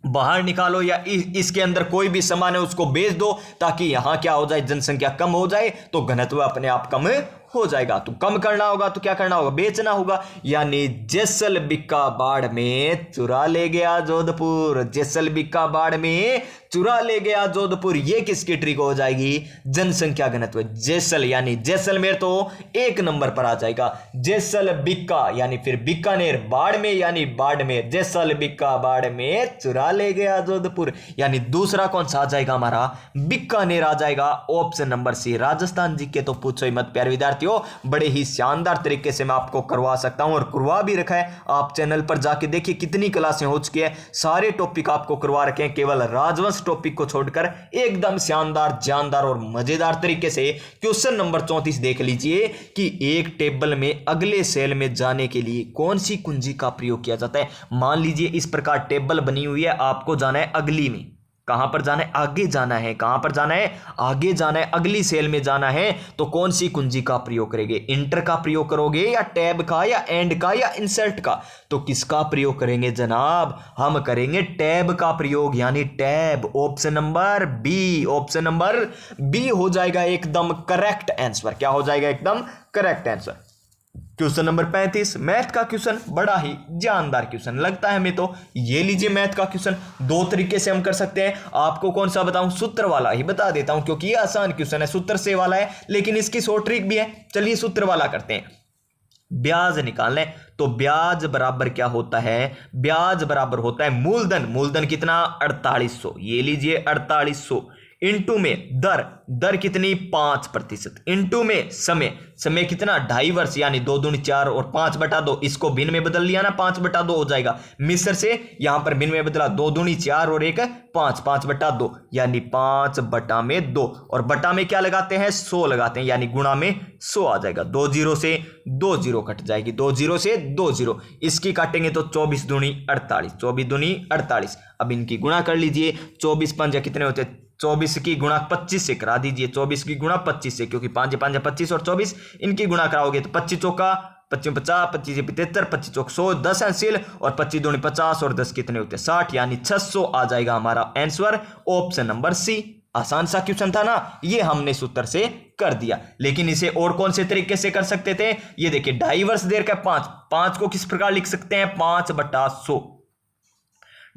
बाहर निकालो, या इसके अंदर कोई भी सामान है उसको बेच दो, ताकि यहां क्या हो जाए? जनसंख्या कम हो जाए तो घनत्व अपने आप कम हो जाएगा। तो कम करना होगा तो क्या करना होगा? बेचना होगा। यानी जैसल बिक्का बाढ़ में चुरा ले गया जोधपुर, जैसल बिक्का बाढ़ में चुरा ले गया जोधपुर। ये किसकी ट्रिक हो जाएगी? जनसंख्या घनत्व। जैसल यानी जैसलमेर तो 1 नंबर पर आ जाएगा। जैसल बिक्का यानी फिर बीकानेर, बाड़मेर यानी बाड़मेर, जैसल बिक्का बाढ़ में चुरा ले गया जोधपुर। यानी दूसरा कौन सा आ जाएगा हमारा? बीकानेर आ जाएगा। Option number C. Rajasthan ji के तो पूछो ही मत प्यारे विद्यार्थियों, बड़े ही शानदार तरीके से मैं आपको करवा सकता हूं और करवा भी रखा है। आप चैनल पर जाके देखिए कितनी क्लासें हो चुकी है, सारे टॉपिक आपको करवा रखे हैं। केवल राजवंश टॉपिक को छोड़कर एकदम शानदार जानदार और मजेदार तरीके से। क्वेश्चन नंबर 34 देख लीजिए कि एक टेबल में अगले सेल में जाने के लिए कौन सी कुंजी का प्रयोग किया जाता है? मान लीजिए इस प्रकार टेबल बनी हुई है, आपको जाना है अगली में। कहां पर जाना है? आगे जाना है। कहां पर जाना है? आगे जाना है, अगली सेल में जाना है। तो कौन सी कुंजी का प्रयोग करेंगे? इंटर का प्रयोग करोगे या टैब का या एंड का या इंसर्ट का? तो किसका प्रयोग करेंगे जनाब? हम करेंगे टैब का प्रयोग, यानी tab. Option number B, option number B हो जाएगा एकदम करेक्ट आंसर। क्या हो जाएगा? एकदम correct answer. Question number 35 math का क्वेश्चन, बड़ा ही जानदार क्वेश्चन लगता है हमें। तो ये लीजिए मैथ का क्वेश्चन, दो तरीके से हम कर सकते हैं। आपको कौन सा बताऊं? सूत्र वाला ही बता देता हूं, क्योंकि ये आसान क्वेश्चन है, सूत्र से वाला है, लेकिन इसकी शॉर्ट ट्रिक भी है। चलिए सूत्र वाला करते हैं। ब्याज निकालना है तो ब्याज बराबर क्या होता है? ब्याज बराबर होता है मूलधन। मूलधन कितना? 4800। ये लीजिए 4800 इंटू में दर, दर कितनी? 5%। इंटू में समय, समय कितना? 2.5 वर्ष, यानी 2 दूनी 4 और 5/2। इसको भिन्न में बदल लिया ना, 5/2 हो जाएगा। मिस्र से यहां पर भिन्न में बदला, 2 दूनी 4 और 1 5, 5/2 यानी 5/2। और बटा में क्या लगाते हैं? 100 लगाते हैं, यानी गुणा में 100 आ जाएगा। 2 0 से 2 0 कट जाएगी, 2 0 से 2 0। इसकी काटेंगे तो 24 दूनी 48, 24 दूनी 48। अब इनकी गुणा कर लीजिए, 24 5 कितने होते हैं? 24 की गुणा 25 से करा दीजिए, 24 की गुणा 25 से, क्योंकि 5 5 25 और 24 इनकी गुणा कराओगे तो 25 चौका 25 50, 25 75, 25 चौक 100, 10 हासिल और 25 दूनी 50 और 10 कितने होते हैं 60, यानी 600 आ जाएगा हमारा आंसर, ऑप्शन नंबर सी। आसान सा क्वेश्चन था ना, ये हमने सूत्र से कर दिया। लेकिन इसे और कौन से तरीके से कर सकते थे, ये देखिए डाइवर्स देर का 5 को किस प्रकार लिख सकते हैं, 5/100,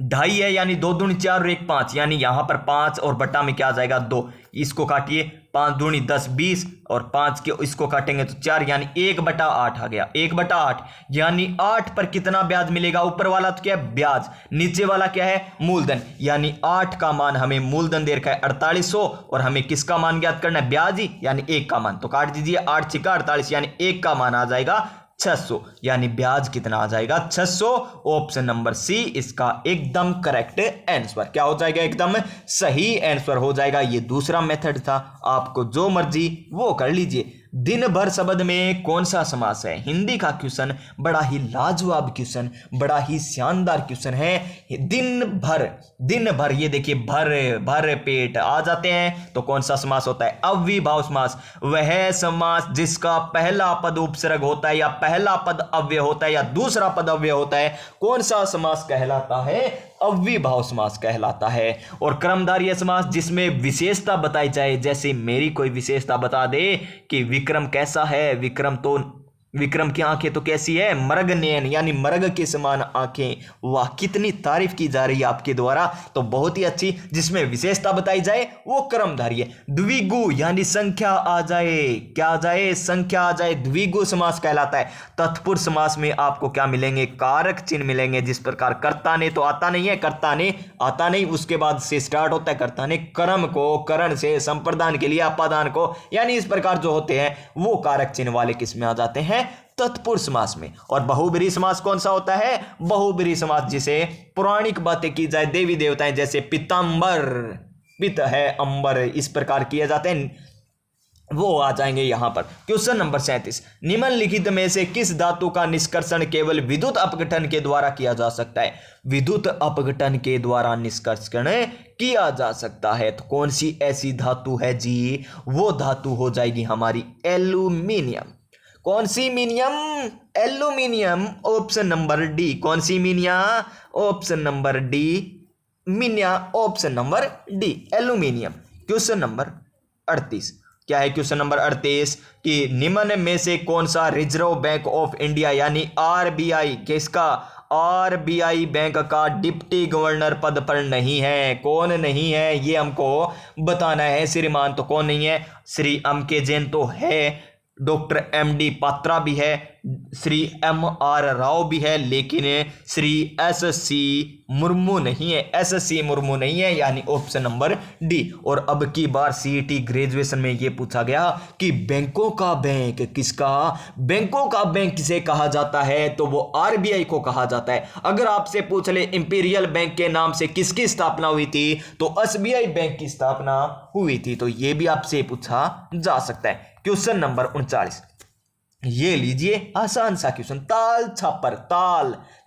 ढाई है यानी 2 दूनी 4 और 1 5, यानी यहां पर 5 और बट्टा में क्या आ जाएगा 2, इसको काटिए 5 दूनी 10 20 और 5 के इसको काटेंगे तो 4, यानी 1/8 आ गया, 1/8 यानी 8 पर कितना ब्याज मिलेगा, ऊपर वाला तो क्या है ब्याज, नीचे वाला क्या है मूलधन, यानी 8 का मान हमें मूलधन दे रखा है 4800 और हमें किसका मान ज्ञात करना है ब्याज ही, यानी 1 का मान, तो काट दीजिए 8 6 48, यानी 1 का मान आ जाएगा 600, यानी ब्याज कितना आ जाएगा 600, ऑप्शन नंबर सी इसका एकदम करेक्ट आंसर क्या हो जाएगा, एकदम सही आंसर हो जाएगा। ये दूसरा मेथड था, आपको जो मर्जी वो कर लीजिए। दिन भर शब्द में कौन सा समास है, हिंदी का क्वेश्चन, बड़ा ही लाजवाब क्वेश्चन, बड़ा ही शानदार क्वेश्चन है। दिन भर ये देखिए भर पेट आ जाते हैं तो कौन सा समास होता है, अव्ययीभाव समास, वह समास जिसका पहला पद उपसर्ग होता है या पहला पद अव्यय होता है या दूसरा पद अव्यय होता है, कौन सा समास कहलाता है, अव्ययीभाव समास कहलाता है। और कर्मधारय समास जिसमें विशेषता बताई जाए, जैसे मेरी कोई विशेषता बता दे कि विक्रम कैसा है, विक्रम की आंखें तो कैसी है, मरग नयन यानी मरग के समान आंखें, वाह कितनी तारीफ की जा रही है आपके द्वारा, तो बहुत ही अच्छी, जिसमें विशेषता बताई जाए वो कर्मधारय। द्विगु यानी संख्या आ जाए, क्या आ जाए, संख्या आ जाए, द्विगु समास कहलाता है। तत्पुरुष समास में आपको क्या मिलेंगे, कारक चिन्ह मिलेंगे, जिस प्रकार कर्ता ने तो आता नहीं है, कर्ता ने आता नहीं, उसके बाद से स्टार्ट होता है कर्ता ने, कर्म को करण से, संप्रदान के लिए अपादान को, यानी इस प्रकार जो होते हैं वो कारक चिन्ह वाले किस में आ जाते हैं, तत्पुरुष समास में। और बहुब्रीहि समास कौन सा होता है, बहुब्रीहि समास जिसे पौराणिक बातें की जाए, देवी देवताएं जैसे पीतांबर, पित है अंबर, इस प्रकार किए जाते हैं, वो आ जाएंगे यहां पर। क्वेश्चन नंबर 37, निम्नलिखित में से किस धातु का निष्कर्षण केवल विद्युत अपघटन के द्वारा किया जा सकता है, विद्युत अपघटन के द्वारा निष्कर्षण किया जा सकता है, तो कौन सी ऐसी धातु है जी, वो धातु हो जाएगी हमारी एल्यूमिनियम। कौन सी मीनियम, एल्यूमिनियम, ऑप्शन नंबर डी, कौन सी मीनिया, ऑप्शन नंबर डी, मीनिया, option number D, aluminium. Question number 38, क्या है क्वेश्चन नंबर 38 कि निम्न में से कौन सा रिजर्व बैंक ऑफ इंडिया यानी आरबीआई, किसका, आरबीआई बैंक का डिप्टी गवर्नर पद पर नहीं है, कौन नहीं है ये हमको बताना है श्रीमान, तो कौन नहीं है, श्री एम.के. जैन तो है, डॉक्टर एम.डी. पात्रा भी है, श्री एम.आर. राव भी है, लेकिन श्री एस.सी. मुर्मू नहीं है, एस.सी. मुर्मू नहीं है, यानी ऑप्शन नंबर डी। और अब की बार सीईटी ग्रेजुएशन में यह पूछा गया कि बैंकों का बैंक किसका, बैंकों का बैंक किसे कहा जाता है, तो वो आरबीआई को कहा जाता है। अगर आपसे पूछ ले इंपीरियल बैंक के नाम से किसकी स्थापना हुई थी, तो एसबीआई बैंक की स्थापना हुई थी, तो यह भी आपसे पूछा जा सकता है। क्वेश्चन नंबर 39, ये लीजिए आसान सा क्वेश्चन, ताल छापर,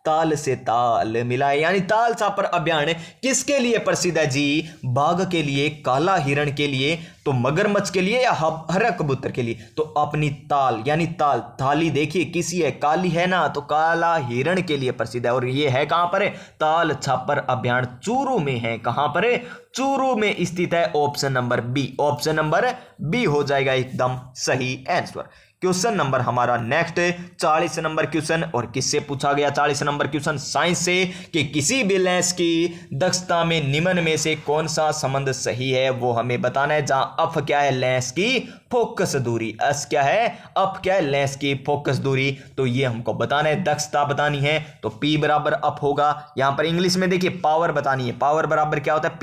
ताल से ताल मिलाए, यानी ताल छापर अभियान किसके लिए प्रसिद्ध है जी, बाघ के लिए, काला हिरण के लिए, तो मगरमच्छ के लिए या हरा कबूतर के लिए, तो अपनी ताल यानी थाली देखिए किसी है, काली है ना, तो काला हिरण के लिए प्रसिद्ध है। और ये है कहां पर है, ताल छापर अभियान चूरू में है, कहां पर है, चूरू में स्थित है, option number B, option number B हो जाएगा एकदम सही आंसर। क्वेश्चन नंबर हमारा नेक्स्ट 40 नंबर क्वेश्चन, और किससे पूछा गया 40 नंबर क्वेश्चन, साइंस से, कि किसी भी लेंस की दक्षता में निम्न में से कौन सा संबंध सही है, वो हमें बताना है। जहां अफ क्या है, लेंस की फोकस दूरी, एस क्या है, अफ क्या है, लेंस की फोकस दूरी, तो ये हमको बताना है, दक्षता बतानी है, तो पी बराबर अफ होगा। यहां पर इंग्लिश में देखिए पावर बतानी है, पावर बराबर क्या होता है,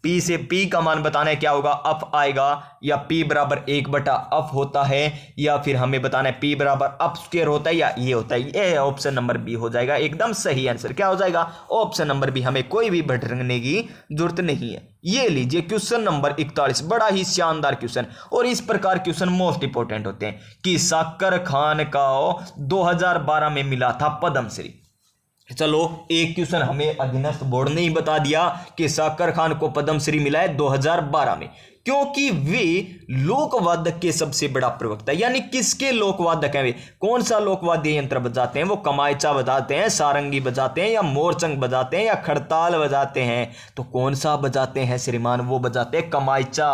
पी से पी का मान बताना है क्या होगा, अफ आएगा, या पी बराबर 1/अफ होता है, या फिर हमें बताना है पी बराबर अफ स्क्वायर होता है, या ये होता है, ये ऑप्शन नंबर बी हो जाएगा एकदम सही आंसर। क्या हो जाएगा, ऑप्शन नंबर बी, हमें कोई भी भटकने की जरूरत नहीं है। ये लीजिए क्वेश्चन नंबर 41, बड़ा ही शानदार क्वेश्चन, और इस प्रकार क्वेश्चन मोस्ट इंपोर्टेंट होते हैं कि साकर खान का 2012 में मिला था पद्मश्री। चलो एक क्वेश्चन हमें अधीनस्थ बोर्ड ने ही बता दिया कि साकर खान को पद्मश्री मिला है 2012 में, क्योंकि वे लोकवादक के सबसे बड़ा प्रवक्ता, यानी किसके लोकवादक हैं वे, कौन सा लोकवाद्य यंत्र बजाते हैं, वो कमायचा बजाते हैं, सारंगी बजाते हैं, या मोरचंग बजाते हैं, या खड़ताल बजाते हैं। तो कौन सा बजाते हैं श्रीमान, वो बजाते हैं कमायचा।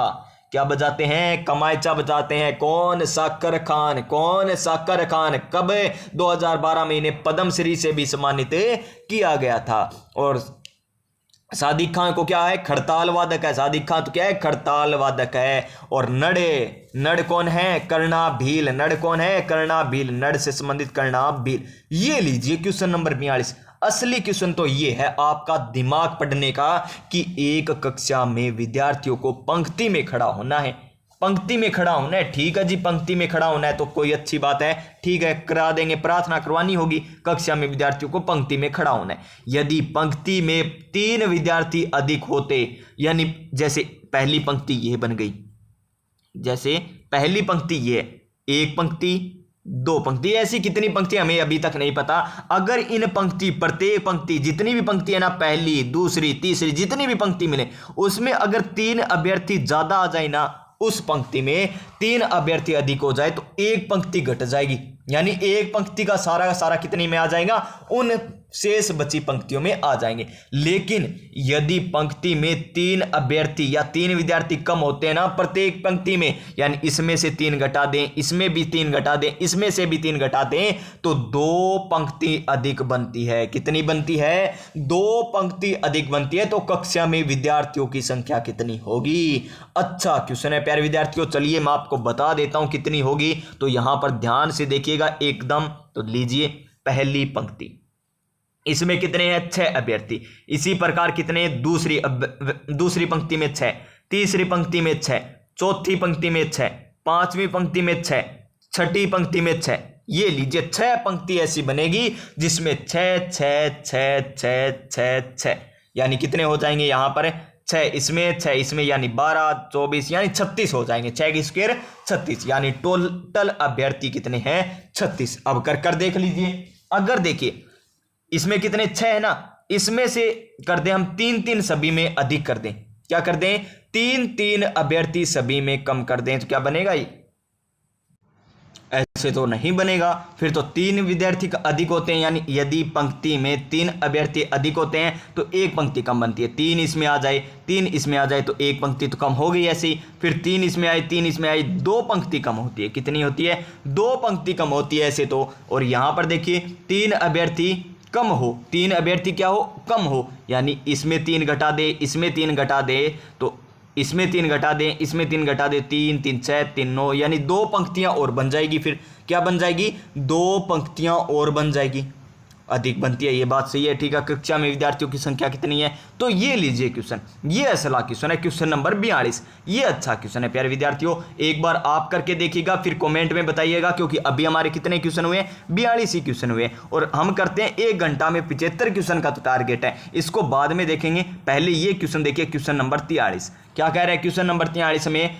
क्या बजाते हैं, कमायचा बजाते हैं। कौन, साकर खान। कौन, साकर खान। कब, 2012 में इन्हें पद्मश्री से भी सम्मानित किया गया था। और सादिक खान को क्या है, खड़ताल वादक है। सादिक खान तो क्या है, खड़ताल वादक है। और नड़ कौन है, कर्णा भील। नड़ कौन है, कर्णा भील। नड़ से संबंधित कर्णा भील। ये लीजिए क्वेश्चन नंबर 42। असली क्वेश्चन तो ये है आपका दिमाग पढ़ने का कि एक कक्षा में विद्यार्थियों को पंक्ति में खड़ा होना है। पंक्ति में खड़ा होना है, ठीक है जी, पंक्ति में खड़ा होना है तो कोई अच्छी बात है, ठीक है, करा देंगे, प्रार्थना करवानी होगी। कक्षा में विद्यार्थियों को पंक्ति में खड़ा होना है। यदि पंक्ति में 3 विद्यार्थी अधिक होते, यानी जैसे पहली पंक्ति ये बन गई, जैसे पहली पंक्ति ये, एक पंक्ति, 2 पंक्ति, ऐसी कितनी पंक्ति हमें अभी तक नहीं पता। अगर इन पंक्ति, प्रत्येक पंक्ति, जितनी भी पंक्ति है ना, पहली, दूसरी, तीसरी, जितनी भी पंक्ति मिले, उसमें अगर 3 अभ्यर्थी ज्यादा आ जाए ना, उस पंक्ति में 3 अभ्यर्थी अधिक हो जाए तो एक पंक्ति घट जाएगी, यानी एक पंक्ति का सारा कितनी में आ जाएगा, उन शेष बची पंक्तियों में आ जाएंगे। लेकिन यदि पंक्ति में 3 अभ्यर्थी या 3 विद्यार्थी कम होते हैं ना प्रत्येक पंक्ति में, यानी इसमें से 3 घटा दें, इसमें भी 3 घटा दें, इसमें से भी 3 घटा दें, तो 2 पंक्ति अधिक बनती है। कितनी बनती है, 2 पंक्ति अधिक बनती है। तो कक्षा में विद्यार्थियों की संख्या कितनी होगी। अच्छा क्वेश्चन है प्यारे विद्यार्थियों, चलिए मैं आपको बता देता हूं कितनी होगी। तो यहां पर ध्यान से देखिएगा एकदम। तो लीजिए पहली पंक्ति, इसमें कितने हैं, 6 अभ्यर्थी। इसी प्रकार कितने, दूसरी पंक्ति में 6, तीसरी पंक्ति में 6, चौथी पंक्ति में 6, पांचवी पंक्ति में 6, छठी पंक्ति में 6। ये लीजिए 6 पंक्ति ऐसी बनेगी जिसमें 6 6 6 6 6 6, यानी कितने हो जाएंगे यहाँ पर, 6 इसमें, यानी 12 24 यानी 36 हो जाएंगे। 6 की स्क्वायर 36, यानी टोटल अभ्यर्थी कितने हैं, 36। अब कर देख लीजिए। अगर देखिए इसमें कितने 6 है ना, इसमें से कर दें हम 3 सभी में अधिक कर दें। क्या कर दें, 3 अभ्यर्थी सभी में कम कर दें, तो क्या बनेगा ये, ऐसे तो नहीं बनेगा। फिर तो 3 विद्यार्थी अधिक होते हैं, यानी यदि पंक्ति में 3 अभ्यर्थी अधिक होते हैं तो एक पंक्ति कम बनती है। 3 इसमें आ जाए, 3 इसमें आ जाए तो एक पंक्ति तो कम हो गई ऐसे ही। फिर 3 इसमें आए, 3 इसमें आई, 2 पंक्ति कम होती है। कितनी होती है, 2 पंक्ति कम होती है ऐसे तो। और यहाँ पर देखिए 3 अभ्यर्थी कम हो, 3 अभ्यर्थी क्या हो, कम हो, यानी इसमें 3 घटा दे, इसमें 3 घटा दे, तो इसमें 3 घटा दें, इसमें 3 घटा दे, 3 3 6 3 9, यानी 2 पंक्तियां और बन जाएगी। फिर क्या बन जाएगी, 2 पंक्तियां और बन जाएगी, अधिक बनती है। ये बात सही है, ठीक है। कक्षा में विद्यार्थियों की संख्या कितनी है, तो ये लीजिए क्वेश्चन, ये असला क्वेश्चन है, क्वेश्चन नंबर 42। ये अच्छा क्वेश्चन है प्यारे विद्यार्थियों, एक बार आप करके देखिएगा, फिर कमेंट में बताइएगा, क्योंकि अभी हमारे कितने क्वेश्चन हुए, 42 ही क्वेश्चन हुए, और हम करते हैं 1 घंटा में 75 क्वेश्चन का तो टारगेट है। इसको बाद में देखेंगे, पहले ये क्वेश्चन देखिए, क्वेश्चन नंबर 43। क्या कह रहा है क्वेश्चन नंबर 43 में,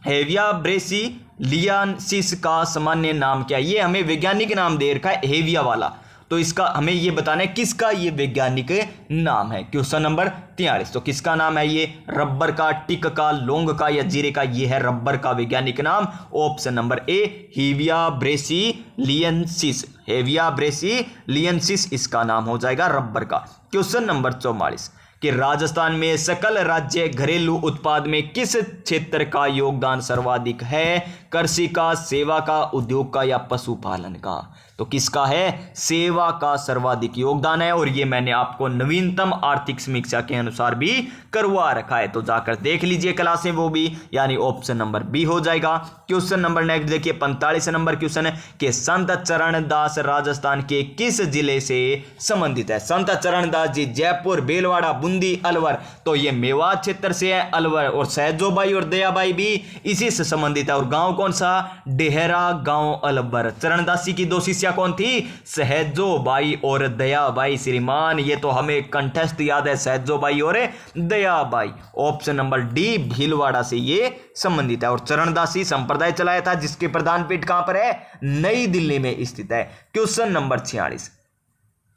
हेविया ब्रेसिलियनसिस का सामान्य नाम क्या है। ये हमें वैज्ञानिक नाम दे रखा है हेविया वाला, तो इसका हमें ये बताना है किसका ये वैज्ञानिक नाम है। क्वेश्चन नंबर 43, तो किसका नाम है ये, रबर का, टिक का, लौंग का या जीरे का, ये है रबर का वैज्ञानिक नाम। Option number A Hevea brasiliensis, Hevea brasiliensis इसका नाम हो जाएगा रबर का। क्वेश्चन नंबर 44 कि राजस्थान में सकल राज्य घरेलू उत्पाद में किस क्षेत्र का योगदान सर्वाधिक है, कृषि का, सेवा का, उद्योग का या पशुपालन का। तो किसका है, सेवा का सर्वाधिक योगदान है, और ये मैंने आपको नवीनतम आर्थिक समीक्षा के अनुसार भी करवा रखा है, तो जाकर देख लीजिए क्लासें वो भी, यानी ऑप्शन नंबर बी हो जाएगा। क्वेश्चन नंबर नेक्स्ट देखिए 45 नंबर क्वेश्चन है कि संत चरण दास राजस्थान के किस जिले से संबंधित है। संत चरण दास जी जयपुर, भीलवाड़ा, बूंदी, अलवर, तो ये मेवात क्षेत्र से है अलवर, और सहजोबाई और दयाबाई भी इसी से संबंधित है। और गांव कौन सा, डेहरा गांव अलवर। चरणदास जी की 2 शिष्या शिष्या कौन थी? सहजोबाई और दयाबाई श्रीमान। ये तो हमें कंठस्थ याद है, सहजोबाई और Dayabai. Option number D Bhilwara से ये संबंधित है। और चरणदासी संप्रदाय चलाया था जिसके प्रधान पीठ कहां पर है? नई दिल्ली में स्थित है। क्वेश्चन नंबर 46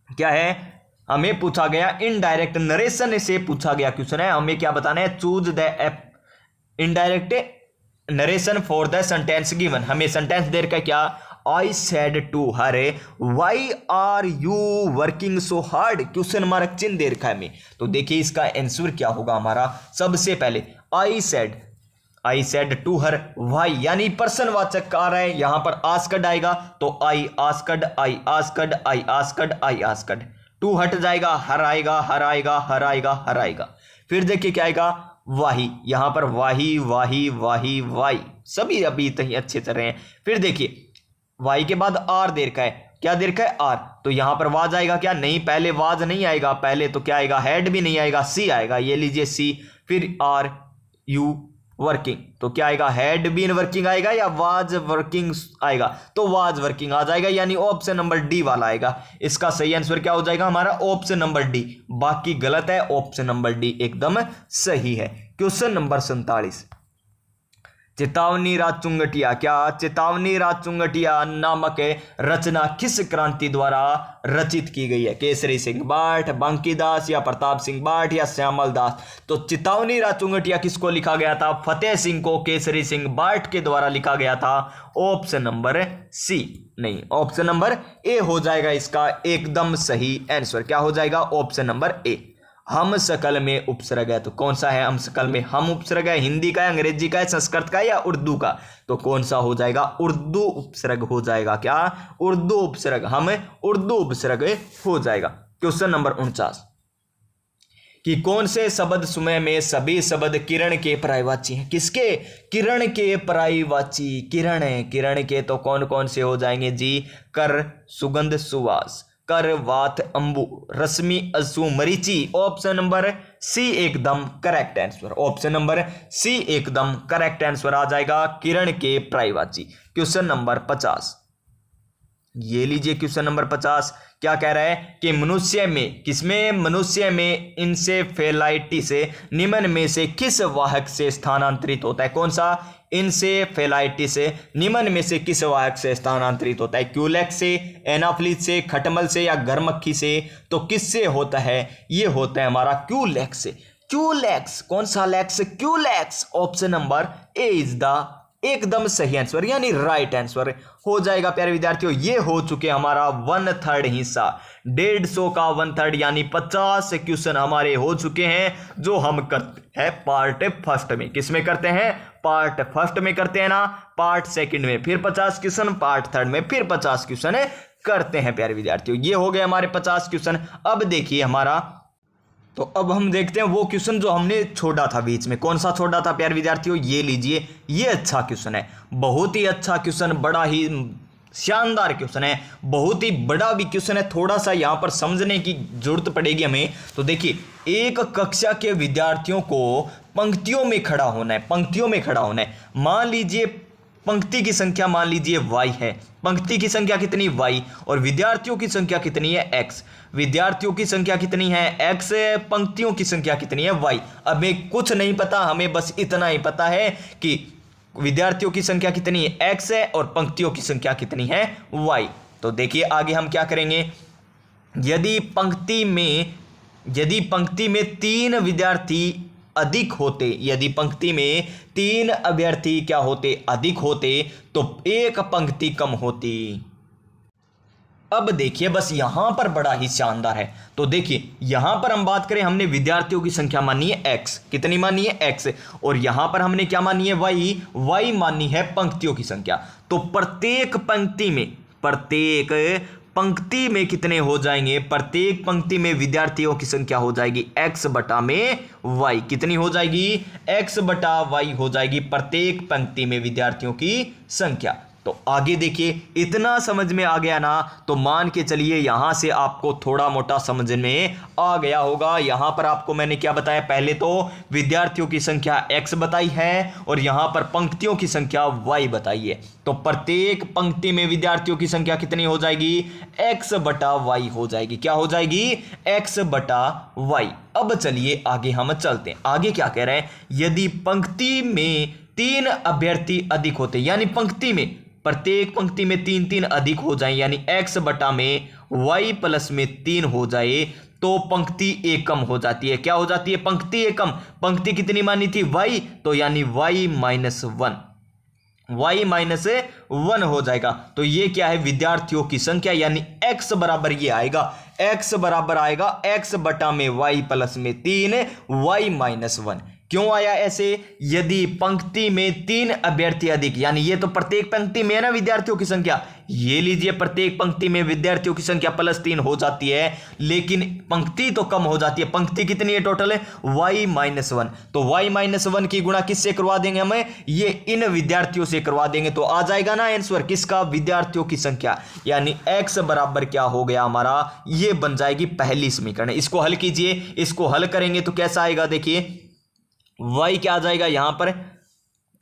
क्या है? हमें पूछा गया इनडायरेक्ट नरेशन से पूछा गया क्वेश्चन है। हमें क्या बताना है? Choose the indirect narration for the sentence given. हमें सेंटेंस दे रखा है क्या? I said to her why are you working so hard, question mark चिन्ह दे रखा है हमें। तो देखिए इसका आंसर क्या होगा हमारा। सबसे पहले I said to her why यानी प्रश्नवाचक आ रहा है, यहां पर आस्क्ड आएगा तो I asked I asked I asked I asked. To हट जाएगा, हर आएगा हर आएगा हर आएगा हर आएगा। फिर देखिए क्या आएगा? वाही, यहां पर वाही वाही वाही वाई, सभी अभी तक अच्छे चल रहे हैं। फिर देखिए वाई के बाद आर दे रखा है, क्या दे रखा है? आर। तो यहां पर वाज आएगा क्या? नहीं, पहले वाज नहीं आएगा, पहले तो क्या आएगा? हेड भी नहीं आएगा, सी आएगा। ये लीजिए सी। फिर आर यू वर्किंग, तो क्या आएगा? हैड बीन वर्किंग आएगा या वाज वर्किंग आएगा? तो वाज वर्किंग आ जाएगा, यानी ऑप्शन नंबर डी वाला आएगा। इसका सही आंसर क्या हो जाएगा हमारा? Option number D. बाकी गलत है, ऑप्शन नंबर डी एकदम सही है। क्वेश्चन नंबर 47 चेतावनी राज चुंगटिया, क्या चेतावनी राज चुंगटिया नामक रचना किस क्रांति द्वारा रचित की गई है? केसरी सिंह बाट, बांकीदास या प्रताप सिंह बाट या श्यामल दास? तो चेतावनी राज चुंगटिया किसको लिखा गया था? फतेह सिंह को केसरी सिंह बाट के द्वारा लिखा गया था। ऑप्शन नंबर सी, नहीं ऑप्शन नंबर ए हो जाएगा इसका एकदम सही आंसर। क्या हो जाएगा? ऑप्शन नंबर ए। हम सकल में उपसर्ग है, तो कौन सा है हम सकल में? हम उपसर्ग है, हिंदी का है, अंग्रेजी का है, संस्कृत का है या उर्दू का? तो कौन सा हो जाएगा? उर्दू उपसर्ग हो जाएगा। क्या? उर्दू उपसर्ग, हम उर्दू उपसर्ग हो जाएगा। क्वेश्चन नंबर 49 कि कौन से शब्द समय में सभी शब्द किरण के पर्यायवाची हैं? किसके? किरण के पर्यायवाची। किरण के तो कौन कौन से हो जाएंगे जी? कर, सुगंध, सुवास, कर, वात, अंबु, रश्मि, असु, मरीचि। ऑप्शन नंबर सी एकदम correct answer. Option number C एकदम करेक्ट आंसर आ जाएगा, किरण के पर्यायवाची। क्वेश्चन नंबर 50 ये लीजिए। क्वेश्चन नंबर 50 क्या कह रहा है कि मनुष्य में, किसमें? मनुष्य में इंसेफेलाइटिस निम्न में से किस वाहक से स्थानांतरित होता है? कौन सा? इंसेफेलाइटिस निम्न में से किस वाहक से स्थानांतरित होता है? क्यूलेक्स से, एनाफ्लिस से, खटमल से या गर्मक्खी से? तो किससे होता है? ये होता है हमारा क्यूलेक्स से। क्यूलेक्स, कौन सा lakhs? Culex. Option number A is the एकदम सही आंसर, यानी राइट आंसर हो जाएगा। प्यारे विद्यार्थियों ये हो चुके हमारा 1/3 हिस्सा, 150 का 1/3 यानी 50 क्वेश्चन हमारे हो चुके हैं जो हम करते हैं पार्ट फर्स्ट में। किसमें करते हैं? पार्ट फर्स्ट में करते हैं ना, पार्ट सेकंड में फिर 50 क्वेश्चन, पार्ट थर्ड में फिर 50 क्वेश्चन करते हैं। प्यारे विद्यार्थियों ये हो गए हमारे 50 क्वेश्चन। अब देखिए हमारा, तो अब हम देखते हैं वो क्वेश्चन जो हमने छोड़ा था बीच में। कौन सा छोड़ा था प्यारे विद्यार्थियों? ये लीजिए, ये अच्छा क्वेश्चन है, बहुत ही अच्छा क्वेश्चन, बड़ा ही शानदार क्वेश्चन है, बहुत ही बड़ा भी क्वेश्चन है। थोड़ा सा यहाँ पर समझने की जरूरत पड़ेगी हमें। तो देखिए, एक कक्षा के विद्यार्थियों को पंक्तियों में खड़ा होना है, पंक्तियों में खड़ा होना है। मान लीजिए पंक्ति की संख्या मान लीजिए y है, पंक्ति की संख्या कितनी y, और विद्यार्थियों की संख्या कितनी है x। विद्यार्थियों की संख्या कितनी है x, पंक्तियों की संख्या कितनी है y। अब हमें कुछ नहीं पता, हमें बस इतना ही पता है कि विद्यार्थियों की संख्या कितनी है x है और पंक्तियों की संख्या कितनी है y। तो देखिए आगे हम क्या करेंगे। यदि पंक्ति में 3 विद्यार्थी अधिक होते, यदि पंक्ति में 3 अभ्यर्थी क्या होते? अधिक होते, तो एक पंक्ति कम होती। अब देखिए बस यहां पर बड़ा ही शानदार है। तो देखिए यहां पर हम बात करें, हमने विद्यार्थियों की संख्या मानी है x, कितनी मानी है x, और यहां पर हमने क्या मानी है y मानी है पंक्तियों की संख्या। तो प्रत्येक पंक्ति में कितने हो जाएंगे? प्रत्येक पंक्ति में विद्यार्थियों की संख्या हो जाएगी x बटा में y। कितनी हो जाएगी? x बटा y हो जाएगी प्रत्येक पंक्ति में विद्यार्थियों की संख्या। तो आगे देखिए, इतना समझ में आ गया ना, तो मान के चलिए यहां से आपको थोड़ा मोटा समझ में आ गया होगा। यहां पर आपको मैंने क्या बताया, पहले तो विद्यार्थियों की संख्या x बताई है और यहां पर पंक्तियों की संख्या y बताई है। तो प्रत्येक पंक्ति में विद्यार्थियों की संख्या कितनी हो जाएगी, x बटा y हो जाएगी। क्या हो जाएगी, x बटा y। अब चलिए आगे हम चलते हैं। आगे क्या कह रहे हैं, यदि पंक्ति में 3 अभ्यर्थी अधिक होते, यानी पंक्ति में प्रत्येक पंक्ति में 3 अधिक हो जाए, यानी x बटा में y प्लस में 3 हो जाए, तो पंक्ति एकम हो जाती है। क्या हो जाती है, पंक्ति एकम। पंक्ति कितनी मानी थी, y, तो यानी y माइनस 1 हो जाएगा। तो ये क्या है, विद्यार्थियों की संख्या, यानी x बराबर ये आएगा, x बराबर आएगा x बटा में y प्लस में 3 y माइनस 1। क्यों आया ऐसे, यदि पंक्ति में 3 अभ्यर्थी अधिक, यानी ये तो प्रत्येक पंक्ति में है ना विद्यार्थियों की संख्या, ये लीजिए प्रत्येक पंक्ति में विद्यार्थियों की संख्या प्लस 3 हो जाती है, लेकिन पंक्ति तो कम हो जाती है। पंक्ति कितनी है टोटल है, y माइनस 1। तो y माइनस 1 की गुणा किससे करवा देंगे, हमें ये इन विद्यार्थियों से करवा देंगे, तो आ जाएगा ना आंसर किसका, विद्यार्थियों की संख्या। यानी x बराबर क्या हो गया हमारा, ये बन जाएगी पहली समीकरण। इसको हल कीजिए, इसको हल करेंगे तो कैसा आएगा, देखिए y क्या आ जाएगा, यहां पर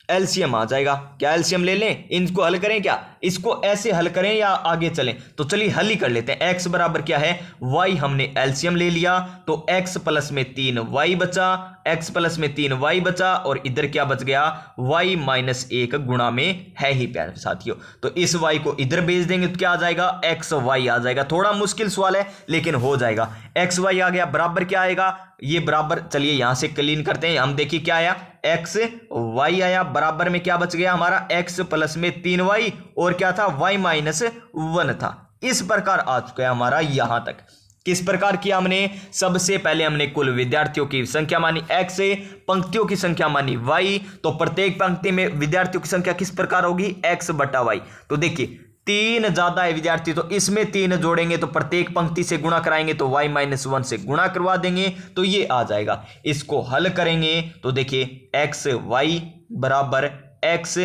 एलसीएम आ जाएगा। क्या एलसीएम ले लें, इनको हल करें, क्या इसको ऐसे हल करें या आगे चलें, तो चलिए हल ही कर लेते हैं। x बराबर क्या है, y हमने एलसीएम ले लिया, तो x प्लस में 3y बचा, x प्लस में 3y बचा, और इधर क्या बच गया, y माइनस 1 गुणा में है ही प्यारे साथियों। तो इस y को इधर भेज देंगे तो क्या आ जाएगा, xy आ जाएगा। थोड़ा मुश्किल सवाल है लेकिन हो जाएगा। xy आ गया, बराबर क्या आएगा, ये बराबर, चलिए यहां से क्लीन करते हैं, हम देखिए क्या आया, x y आया, बराबर में क्या बच गया हमारा, x प्लस में 3y, और क्या था, y माइनस 1 था। इस प्रकार आ चुका है हमारा यहां तक। किस प्रकार किया हमने, सबसे पहले हमने कुल विद्यार्थियों की संख्या मानी x, पंक्तियों की संख्या मानी y, तो प्रत्येक पंक्ति में विद्यार्थियों की संख्या किस प्रकार होगी, x बटा y। तो देखिए 3 ज्यादा है विद्यार्थी, तो इसमें 3 जोड़ेंगे, तो प्रत्येक पंक्ति से गुणा कराएंगे, तो y माइनस 1 से गुणा करवा देंगे, तो ये आ जाएगा। इसको हल करेंगे तो देखिए x y बराबर x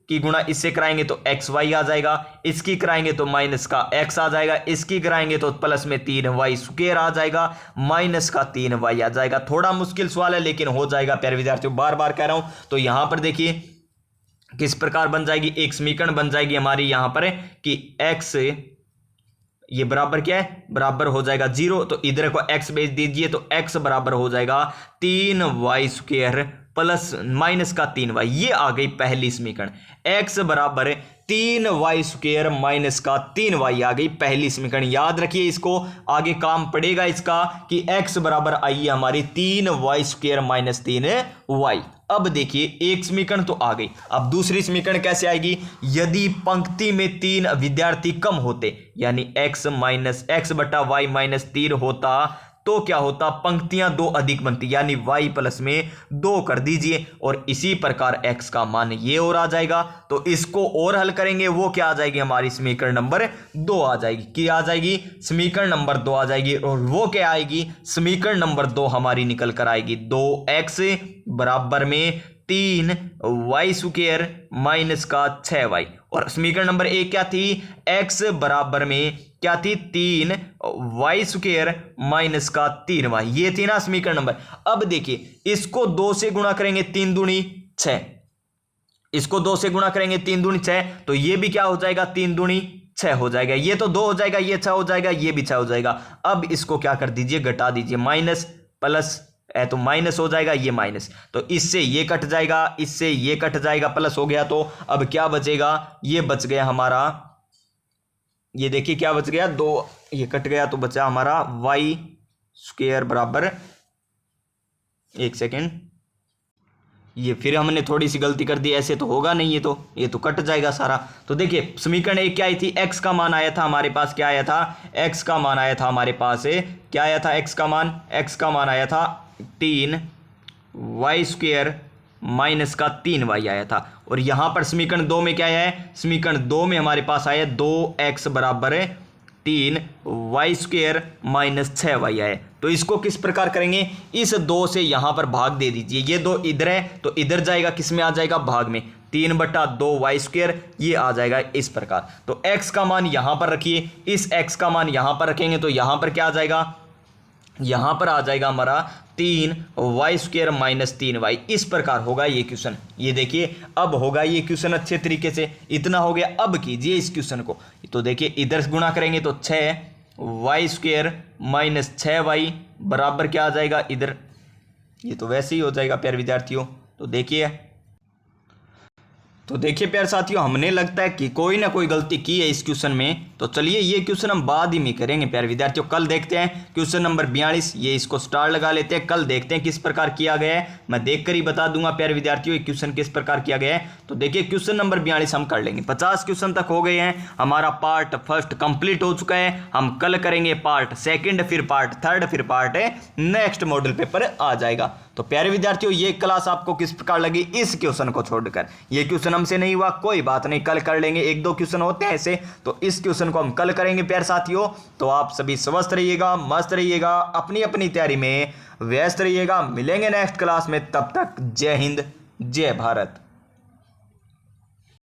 की गुणा इससे कराएंगे तो एक्स वाई आ जाएगा, इसकी कराएंगे तो माइनस का x आ जाएगा, इसकी कराएंगे तो प्लस में 3y स्क्वायर आ जाएगा, माइनस का 3y आ जाएगा। थोड़ा मुश्किल सवाल है लेकिन हो जाएगा प्यारे विद्यार्थियों, बार बार कह रहा हूं। तो यहां पर देखिए किस प्रकार बन जाएगी, एक समीकरण बन जाएगी हमारी यहां पर कि x ये बराबर क्या है, बराबर हो जाएगा 0, तो इधर को x भेज दीजिए, तो x बराबर हो जाएगा 3y स्क्वायर प्लस माइनस का 3y। ये आ गई पहली समीकरण, x बराबर 3y स्क्वायर माइनस का 3y आ गई पहली समीकरण। याद रखिए इसको, आगे काम पड़ेगा इसका कि x बराबर आई है हमारी 3y स्क्वायर माइनस 3y। अब देखिए एक समीकरण तो आ गई, अब दूसरी समीकरण कैसे आएगी, यदि पंक्ति में 3 विद्यार्थी कम होते, यानी x बटा y माइनस 3 होता, तो क्या होता, पंक्तियां 2 अधिक बनती, यानी y प्लस में 2 कर दीजिए, और इसी प्रकार x का मान ये और आ जाएगा। तो इसको और हल करेंगे, वो क्या आ जाएगी हमारी समीकरण नंबर 2 आ जाएगी। क्या आ जाएगी, समीकरण नंबर 2 आ जाएगी, और वो क्या आएगी, समीकरण नंबर 2 हमारी निकल कर आएगी 2x बराबर में 3y स्क्वायर माइनस का 6y। और समीकरण नंबर 1 क्या थी, x बराबर में क्या थी, 3y स्क्वायर माइनस का 3y, ये थी ना समीकरण नंबर। अब देखिए इसको 2 से गुणा करेंगे, 3 दूनी 6, इसको 2 से गुणा करेंगे 3 दूनी 6, तो ये भी क्या हो जाएगा, 3 दूनी 6 हो जाएगा, ये तो 2 हो जाएगा, ये 6 हो जाएगा, ये भी 6 हो जाएगा। अब इसको क्या कर दीजिए, घटा दीजिए, माइनस प्लस है तो माइनस हो जाएगा, ये माइनस, तो इससे ये कट जाएगा, इससे ये कट जाएगा, प्लस हो गया, तो अब क्या बचेगा, ये बच गया हमारा, ये देखिए क्या बच गया, 2 ये कट गया, तो बचा हमारा y स्क्वायर बराबर, एक सेकेंड, ये फिर हमने थोड़ी सी गलती कर दी, ऐसे तो होगा नहीं, ये तो कट जाएगा सारा। तो देखिए समीकरण 1 क्या आई थी, x का मान आया था हमारे पास, क्या आया था, x का मान आया था हमारे पास, क्या आया था, x का मान आया था 3y स्क्वायर माइनस का 3y आया था। और यहां पर समीकरण 2 में क्या आया है, समीकरण 2 में हमारे पास आया 2x बराबर 3y स्क्वायर माइनस 6y आया। तो इसको किस प्रकार करेंगे, इस 2 से यहां पर भाग दे दीजिए, ये 2 इधर है तो इधर जाएगा, किस में आ जाएगा, भाग में, 3/2y², ये आ जाएगा इस प्रकार। तो x का मान यहां पर रखिए, इस x का मान यहां पर रखेंगे तो यहां पर क्या आ जाएगा, यहां पर आ जाएगा हमारा 3y² - 3y। इस प्रकार होगा ये क्वेश्चन। ये देखिए अब होगा ये क्वेश्चन अच्छे तरीके से। इतना हो गया। अब कीजिए इस क्वेश्चन को, तो देखिए इधर गुणा करेंगे तो 6y² - 6y बराबर क्या आ जाएगा इधर, ये तो वैसे ही हो जाएगा प्यारे विद्यार्थियों। तो देखिए प्यारे साथियों, हमने लगता है कि कोई ना कोई गलती की है इस क्वेश्चन में। तो चलिए ये क्वेश्चन हम बाद ही में करेंगे प्यारे विद्यार्थियों। कल देखते हैं क्वेश्चन नंबर 42, ये इसको स्टार लगा लेते हैं। कल देखते हैं किस प्रकार किया गया है, मैं देखकर ही बता दूंगा प्यारे विद्यार्थियों ये क्वेश्चन किस प्रकार किया गया है। तो देखिए क्वेश्चन नंबर 42 हम कर लेंगे। 50 क्वेश्चन तक हो गए हैं, हमारा पार्ट फर्स्ट कंप्लीट हो चुका है। हम कल करेंगे पार्ट सेकेंड, फिर पार्ट थर्ड, फिर पार्ट नेक्स्ट मॉडल पेपर आ जाएगा। तो प्यारे विद्यार्थियों ये क्लास आपको किस प्रकार लगी इस क्वेश्चन को छोड़कर। ये क्वेश्चन हमसे नहीं हुआ कोई बात नहीं, कल कर लेंगे। 1-2 क्वेश्चन होते हैं ऐसे, तो इस क्वेश्चन को हम कल करेंगे प्यारे साथियों। तो आप सभी स्वस्थ रहिएगा, मस्त रहिएगा, अपनी अपनी तैयारी में व्यस्त रहिएगा। मिलेंगे नेक्स्ट क्लास में, तब तक जय हिंद, जय भारत।